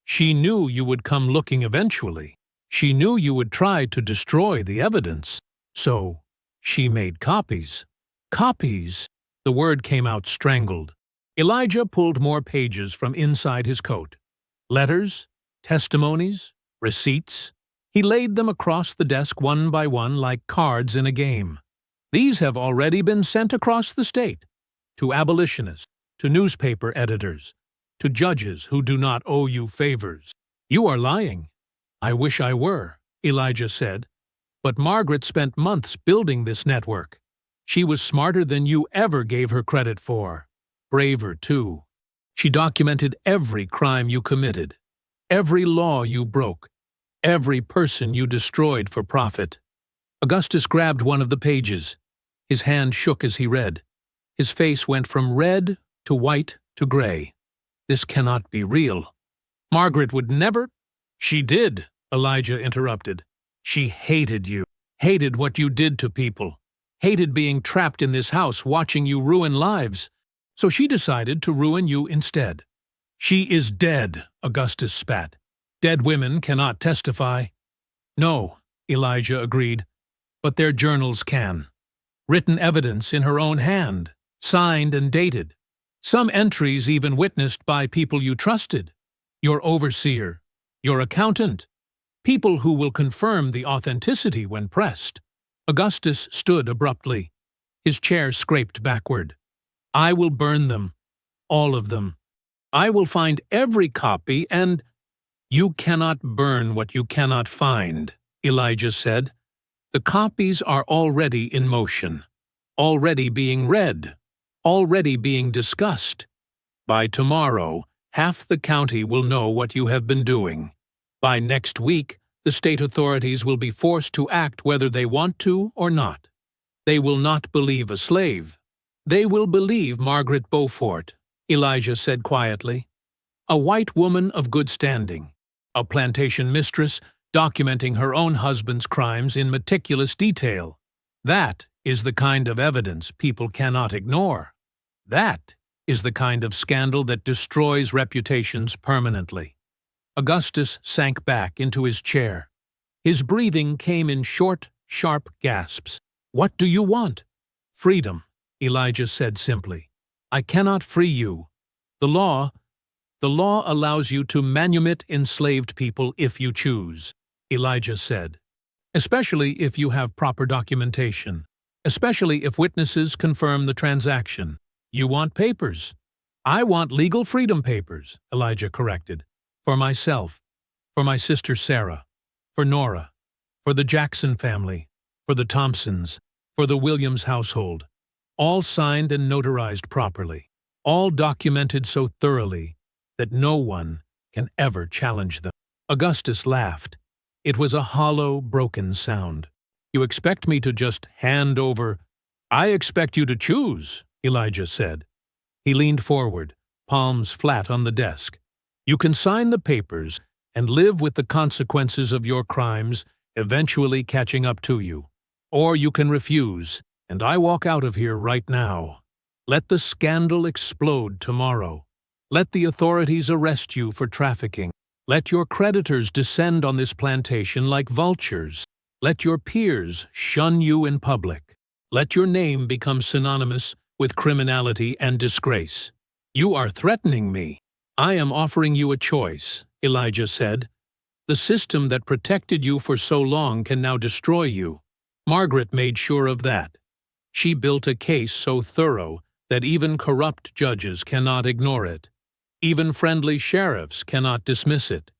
[SPEAKER 1] "She knew you would come looking eventually. She knew you would try to destroy the evidence. So, she made copies." "Copies?" The word came out strangled. Elijah pulled more pages from inside his coat. Letters, testimonies, receipts. He laid them across the desk one by one like cards in a game. "These have already been sent across the state, to abolitionists, to newspaper editors, to judges who do not owe you favors." "You are lying." "I wish I were," Elijah said. "But Margaret spent months building this network. She was smarter than you ever gave her credit for. Braver, too. She documented every crime you committed, every law you broke, every person you destroyed for profit." Augustus grabbed one of the pages. His hand shook as he read. His face went from red to white to gray. "This cannot be real. Margaret would never—" "She did," Elijah interrupted. "She hated you, hated what you did to people, hated being trapped in this house watching you ruin lives. So she decided to ruin you instead." "She is dead," Augustus spat. "Dead women cannot testify." "No," Elijah agreed, "but their journals can. Written evidence in her own hand, signed and dated. Some entries even witnessed by people you trusted. Your overseer, your accountant, people who will confirm the authenticity when pressed." Augustus stood abruptly. His chair scraped backward. "I will burn them, all of them. I will find every copy and—" "You cannot burn what you cannot find," Elijah said. "The copies are already in motion, already being read, already being discussed. By tomorrow, half the county will know what you have been doing. By next week, the state authorities will be forced to act whether they want to or not. They will not believe a slave. They will believe Margaret Beaufort," Elijah said quietly. "A white woman of good standing, a plantation mistress documenting her own husband's crimes in meticulous detail. That is the kind of evidence people cannot ignore. That is the kind of scandal that destroys reputations permanently. Augustus sank back into his chair. His breathing came in short, sharp gasps. "What do you want?" "Freedom," Elijah said simply. "I cannot free you. The law allows you to manumit enslaved people if you choose," Elijah said. "Especially if you have proper documentation. Especially if witnesses confirm the transaction. You want papers." "I want legal freedom papers," Elijah corrected. "For myself, for my sister Sarah, for Nora, for the Jackson family, for the Thompsons, for the Williams household. All signed and notarized properly. All documented so thoroughly that no one can ever challenge them." Augustus laughed. It was a hollow, broken sound. "You expect me to just hand over—" "I expect you to choose," Elijah said. He leaned forward, palms flat on the desk. "You can sign the papers and live with the consequences of your crimes eventually catching up to you. Or you can refuse, and I walk out of here right now. Let the scandal explode tomorrow. Let the authorities arrest you for trafficking. Let your creditors descend on this plantation like vultures. Let your peers shun you in public. Let your name become synonymous with criminality and disgrace. You are threatening me. I am offering you a choice," Elijah said. "The system that protected you for so long can now destroy you. Margaret made sure of that. She built a case so thorough that even corrupt judges cannot ignore it. Even friendly sheriffs cannot dismiss it.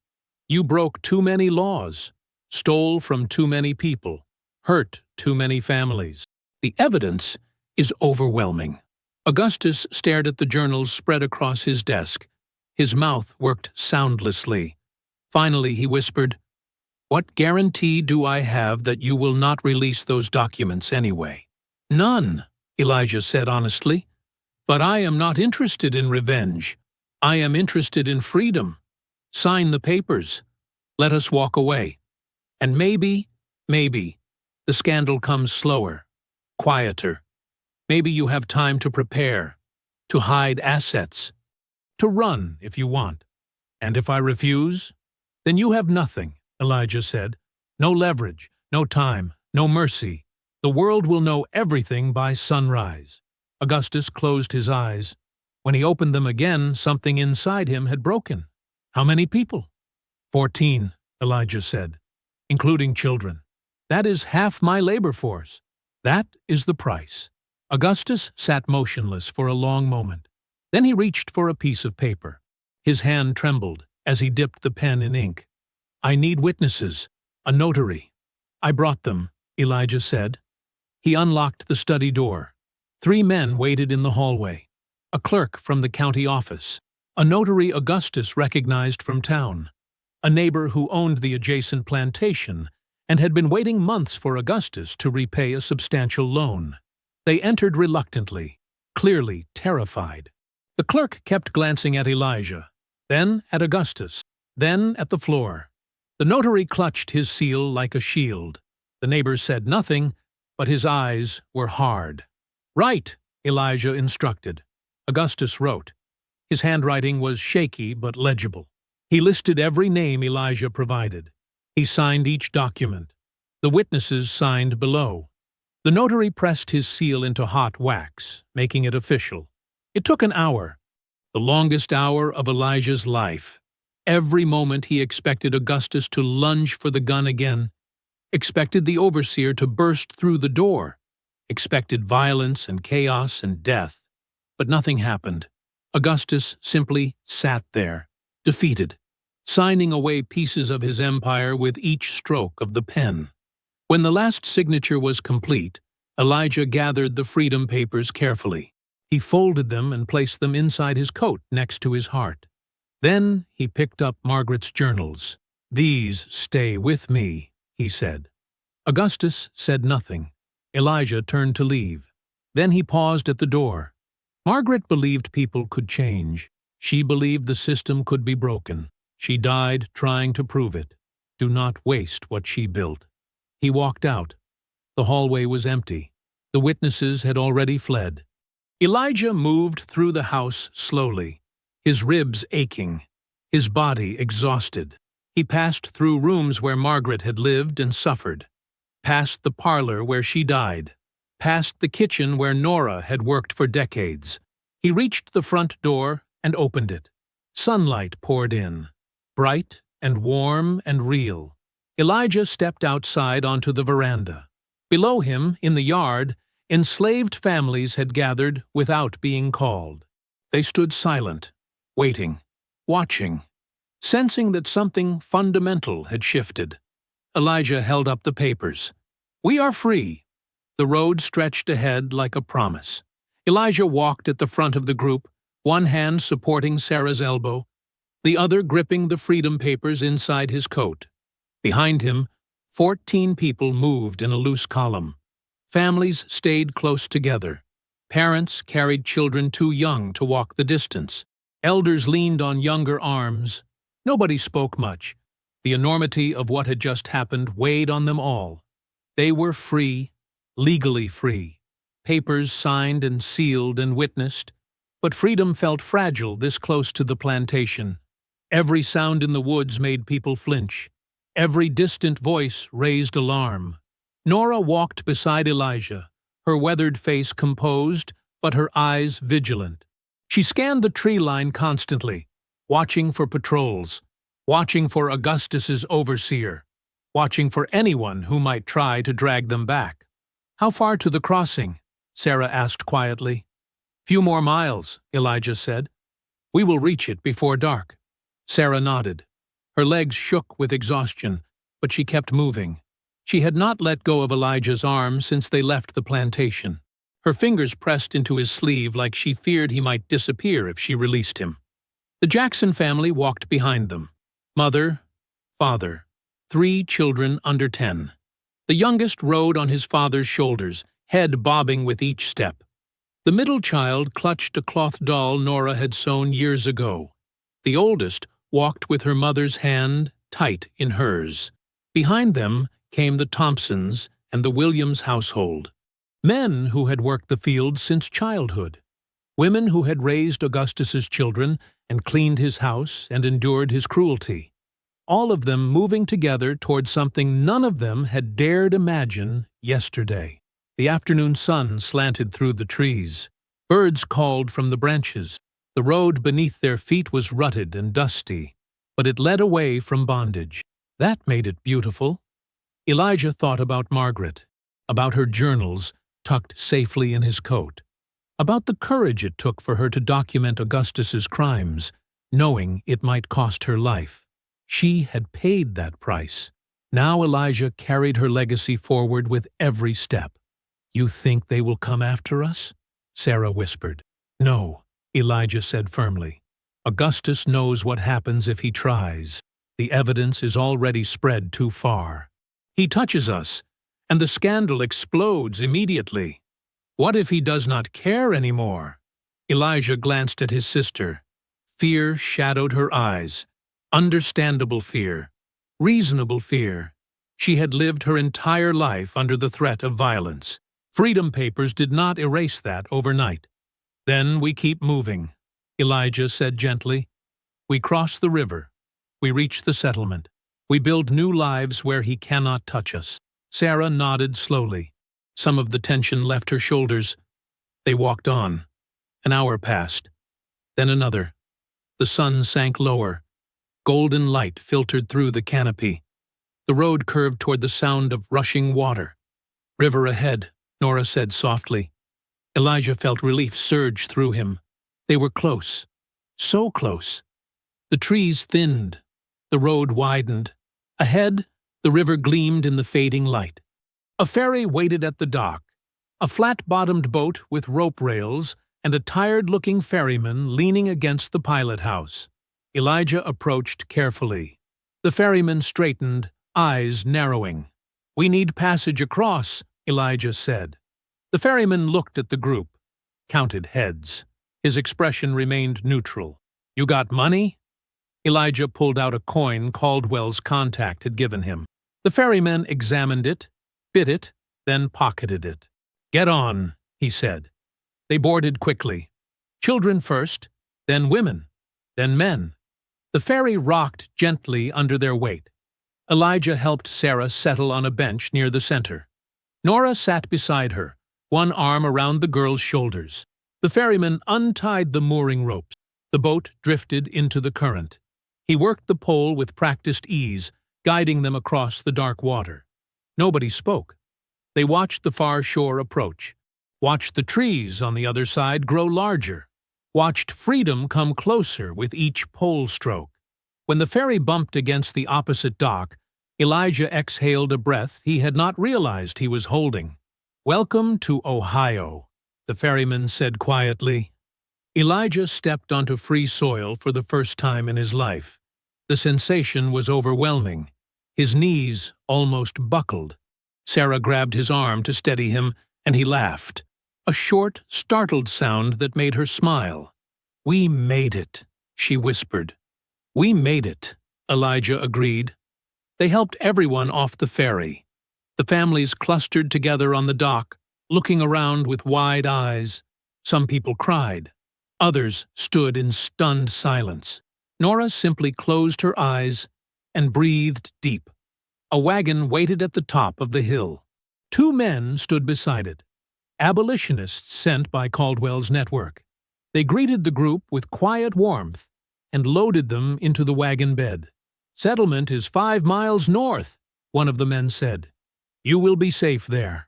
[SPEAKER 1] You broke too many laws, stole from too many people, hurt too many families. The evidence is overwhelming." Augustus stared at the journals spread across his desk. His mouth worked soundlessly. Finally he whispered, "What guarantee do I have that you will not release those documents anyway?" "None," Elijah said honestly. "But I am not interested in revenge. I am interested in freedom. Sign the papers. Let us walk away. And maybe, the scandal comes slower, quieter. Maybe you have time to prepare, to hide assets, to run if you want. And if I refuse, then you have nothing," Elijah said. "No leverage, no time, no mercy. The world will know everything by sunrise." Augustus closed his eyes. When he opened them again, something inside him had broken. "How many people?" 14, Elijah said, "including children. That is half my labor force. That is the price." Augustus sat motionless for a long moment. Then he reached for a piece of paper. His hand trembled as he dipped the pen in ink. "I need witnesses, a notary." "I brought them," Elijah said. He unlocked the study door. 3 men waited in the hallway. A clerk from the county office, a notary Augustus recognized from town, a neighbor who owned the adjacent plantation and had been waiting months for Augustus to repay a substantial loan. They entered reluctantly, clearly terrified. The clerk kept glancing at Elijah, then at Augustus, then at the floor. The notary clutched his seal like a shield. The neighbor said nothing, but his eyes were hard. "Write," Elijah instructed. Augustus wrote. His handwriting was shaky but legible. He listed every name Elijah provided. He signed each document. The witnesses signed below. The notary pressed his seal into hot wax, making it official. It took an hour, the longest hour of Elijah's life. Every moment he expected Augustus to lunge for the gun again, expected the overseer to burst through the door, expected violence and chaos and death. But nothing happened. Augustus simply sat there, defeated, signing away pieces of his empire with each stroke of the pen. When the last signature was complete, Elijah gathered the freedom papers carefully. He folded them and placed them inside his coat next to his heart. Then he picked up Margaret's journals. "These stay with me," he said. Augustus said nothing. Elijah turned to leave. Then he paused at the door. Margaret believed people could change. She believed the system could be broken. She died trying to prove it. Do not waste what she built. He walked out. The hallway was empty. The witnesses had already fled. Elijah moved through the house slowly, his ribs aching, his body exhausted. He passed through rooms where Margaret had lived and suffered, past the parlor where she died, past the kitchen where Nora had worked for decades. He reached the front door and opened it. Sunlight poured in, bright and warm and real. Elijah stepped outside onto the veranda. Below him, in the yard, enslaved families had gathered without being called. They stood silent, waiting, watching, sensing that something fundamental had shifted. Elijah held up the papers. "We are free." The road stretched ahead like a promise. Elijah walked at the front of the group, one hand supporting Sarah's elbow, the other gripping the freedom papers inside his coat. Behind him, 14 people moved in a loose column. Families stayed close together. Parents carried children too young to walk the distance. Elders leaned on younger arms. Nobody spoke much. The enormity of what had just happened weighed on them all. They were free, legally free. Papers signed and sealed and witnessed. But freedom felt fragile this close to the plantation. Every sound in the woods made people flinch. Every distant voice raised alarm. Nora walked beside Elijah, her weathered face composed, but her eyes vigilant. She scanned the tree line constantly, watching for patrols, watching for Augustus's overseer, watching for anyone who might try to drag them back. "How far to the crossing?" Sarah asked quietly. "Few more miles," Elijah said. "We will reach it before dark." Sarah nodded. Her legs shook with exhaustion, but she kept moving. She had not let go of Elijah's arm since they left the plantation. Her fingers pressed into his sleeve like she feared he might disappear if she released him. The Jackson family walked behind them. Mother, father, 3 children under 10. The youngest rode on his father's shoulders, head bobbing with each step. The middle child clutched a cloth doll Nora had sewn years ago. The oldest walked with her mother's hand tight in hers. Behind them came the Thompsons and the Williams household. Men who had worked the fields since childhood. Women who had raised Augustus's children and cleaned his house and endured his cruelty. All of them moving together toward something none of them had dared imagine yesterday. The afternoon sun slanted through the trees. Birds called from the branches. The road beneath their feet was rutted and dusty, but it led away from bondage. That made it beautiful. Elijah thought about Margaret, about her journals tucked safely in his coat, about the courage it took for her to document Augustus's crimes, knowing it might cost her life. She had paid that price. Now Elijah carried her legacy forward with every step. "You think they will come after us?" Sarah whispered. "No," Elijah said firmly. "Augustus knows what happens if he tries. The evidence is already spread too far. He touches us, and the scandal explodes immediately. What if he does not care anymore?" Elijah glanced at his sister. Fear shadowed her eyes. Understandable fear. Reasonable fear. She had lived her entire life under the threat of violence. Freedom papers did not erase that overnight. "Then we keep moving," Elijah said gently. "We cross the river. We reach the settlement. We build new lives where he cannot touch us." Sarah nodded slowly. Some of the tension left her shoulders. They walked on. An hour passed. Then another. The sun sank lower. Golden light filtered through the canopy. The road curved toward the sound of rushing water. "River ahead," Nora said softly. Elijah felt relief surge through him. They were close. So close. The trees thinned. The road widened. Ahead, the river gleamed in the fading light. A ferry waited at the dock. A flat-bottomed boat with rope rails and a tired-looking ferryman leaning against the pilot house. Elijah approached carefully. The ferryman straightened, eyes narrowing. "We need passage across," Elijah said. The ferryman looked at the group, counted heads. His expression remained neutral. "You got money?" Elijah pulled out a coin Caldwell's contact had given him. The ferryman examined it, bit it, then pocketed it. "Get on," he said. They boarded quickly. Children first, then women, then men. The ferry rocked gently under their weight. Elijah helped Sarah settle on a bench near the center. Nora sat beside her, one arm around the girl's shoulders. The ferryman untied the mooring ropes. The boat drifted into the current. He worked the pole with practiced ease, guiding them across the dark water. Nobody spoke. They watched the far shore approach, watched the trees on the other side grow larger, watched freedom come closer with each pole stroke. When the ferry bumped against the opposite dock, Elijah exhaled a breath he had not realized he was holding. "Welcome to Ohio," the ferryman said quietly. Elijah stepped onto free soil for the first time in his life. The sensation was overwhelming. His knees almost buckled. Sarah grabbed his arm to steady him, and he laughed. A short, startled sound that made her smile. "We made it," she whispered. "We made it," Elijah agreed. They helped everyone off the ferry. The families clustered together on the dock, looking around with wide eyes. Some people cried. Others stood in stunned silence. Nora simply closed her eyes and breathed deep. A wagon waited at the top of the hill. 2 men stood beside it, abolitionists sent by Caldwell's network. They greeted the group with quiet warmth and loaded them into the wagon bed. "Settlement is 5 miles north," one of the men said. "You will be safe there."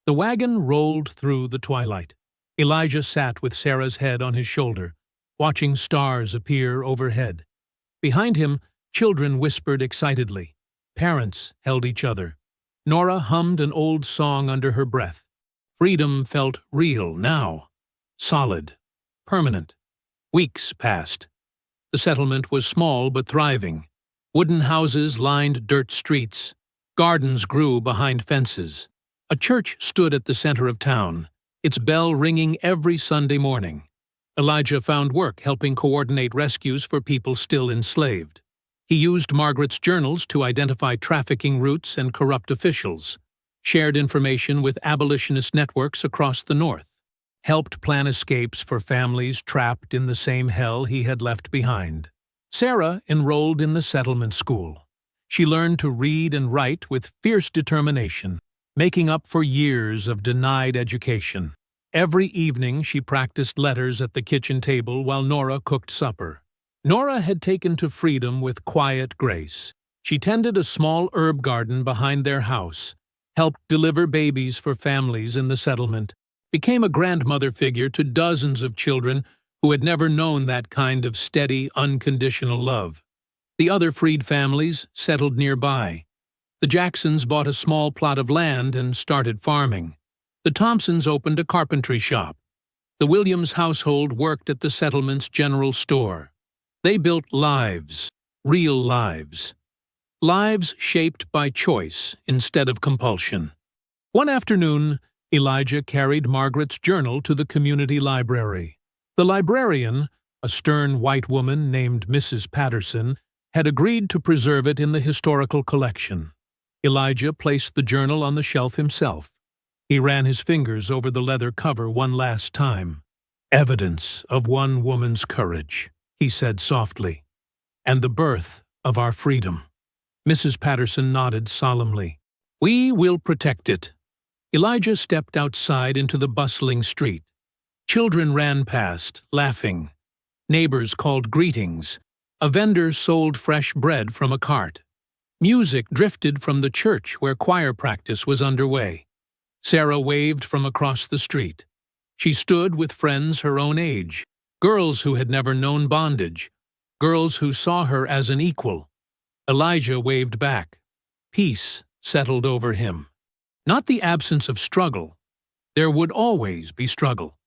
[SPEAKER 1] The wagon rolled through the twilight. Elijah sat with Sarah's head on his shoulder, watching stars appear overhead. Behind him, children whispered excitedly. Parents held each other. Nora hummed an old song under her breath. Freedom felt real now, solid, permanent. Weeks passed. The settlement was small but thriving. Wooden houses lined dirt streets. Gardens grew behind fences. A church stood at the center of town, its bell ringing every Sunday morning. Elijah found work helping coordinate rescues for people still enslaved. He used Margaret's journals to identify trafficking routes and corrupt officials, shared information with abolitionist networks across the North, helped plan escapes for families trapped in the same hell he had left behind. Sarah enrolled in the settlement school. She learned to read and write with fierce determination, making up for years of denied education. Every evening she practiced letters at the kitchen table while Nora cooked supper. Nora had taken to freedom with quiet grace. She tended a small herb garden behind their house, helped deliver babies for families in the settlement, became a grandmother figure to dozens of children who had never known that kind of steady, unconditional love. The other freed families settled nearby. The Jacksons bought a small plot of land and started farming. The Thompsons opened a carpentry shop. The Williams household worked at the settlement's general store. They built lives, real lives. Lives shaped by choice instead of compulsion. One afternoon, Elijah carried Margaret's journal to the community library. The librarian, a stern white woman named Mrs. Patterson, had agreed to preserve it in the historical collection. Elijah placed the journal on the shelf himself. He ran his fingers over the leather cover one last time. "Evidence of one woman's courage," he said softly, "and the birth of our freedom." Mrs. Patterson nodded solemnly. "We will protect it." Elijah stepped outside into the bustling street. Children ran past, laughing. Neighbors called greetings. A vendor sold fresh bread from a cart. Music drifted from the church where choir practice was underway. Sarah waved from across the street. She stood with friends her own age, girls who had never known bondage, girls who saw her as an equal. Elijah waved back. Peace settled over him. Not the absence of struggle. There would always be struggle.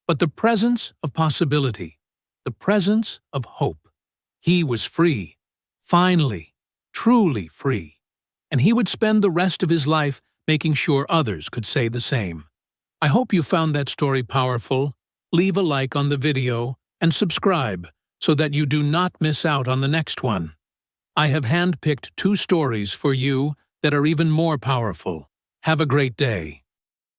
[SPEAKER 1] But the presence of possibility, the presence of hope. He was free, finally, truly free, and he would spend the rest of his life making sure others could say the same. I hope you found that story powerful. Leave a like on the video and subscribe so that you do not miss out on the next one. I have handpicked 2 stories for you that are even more powerful. Have a great day.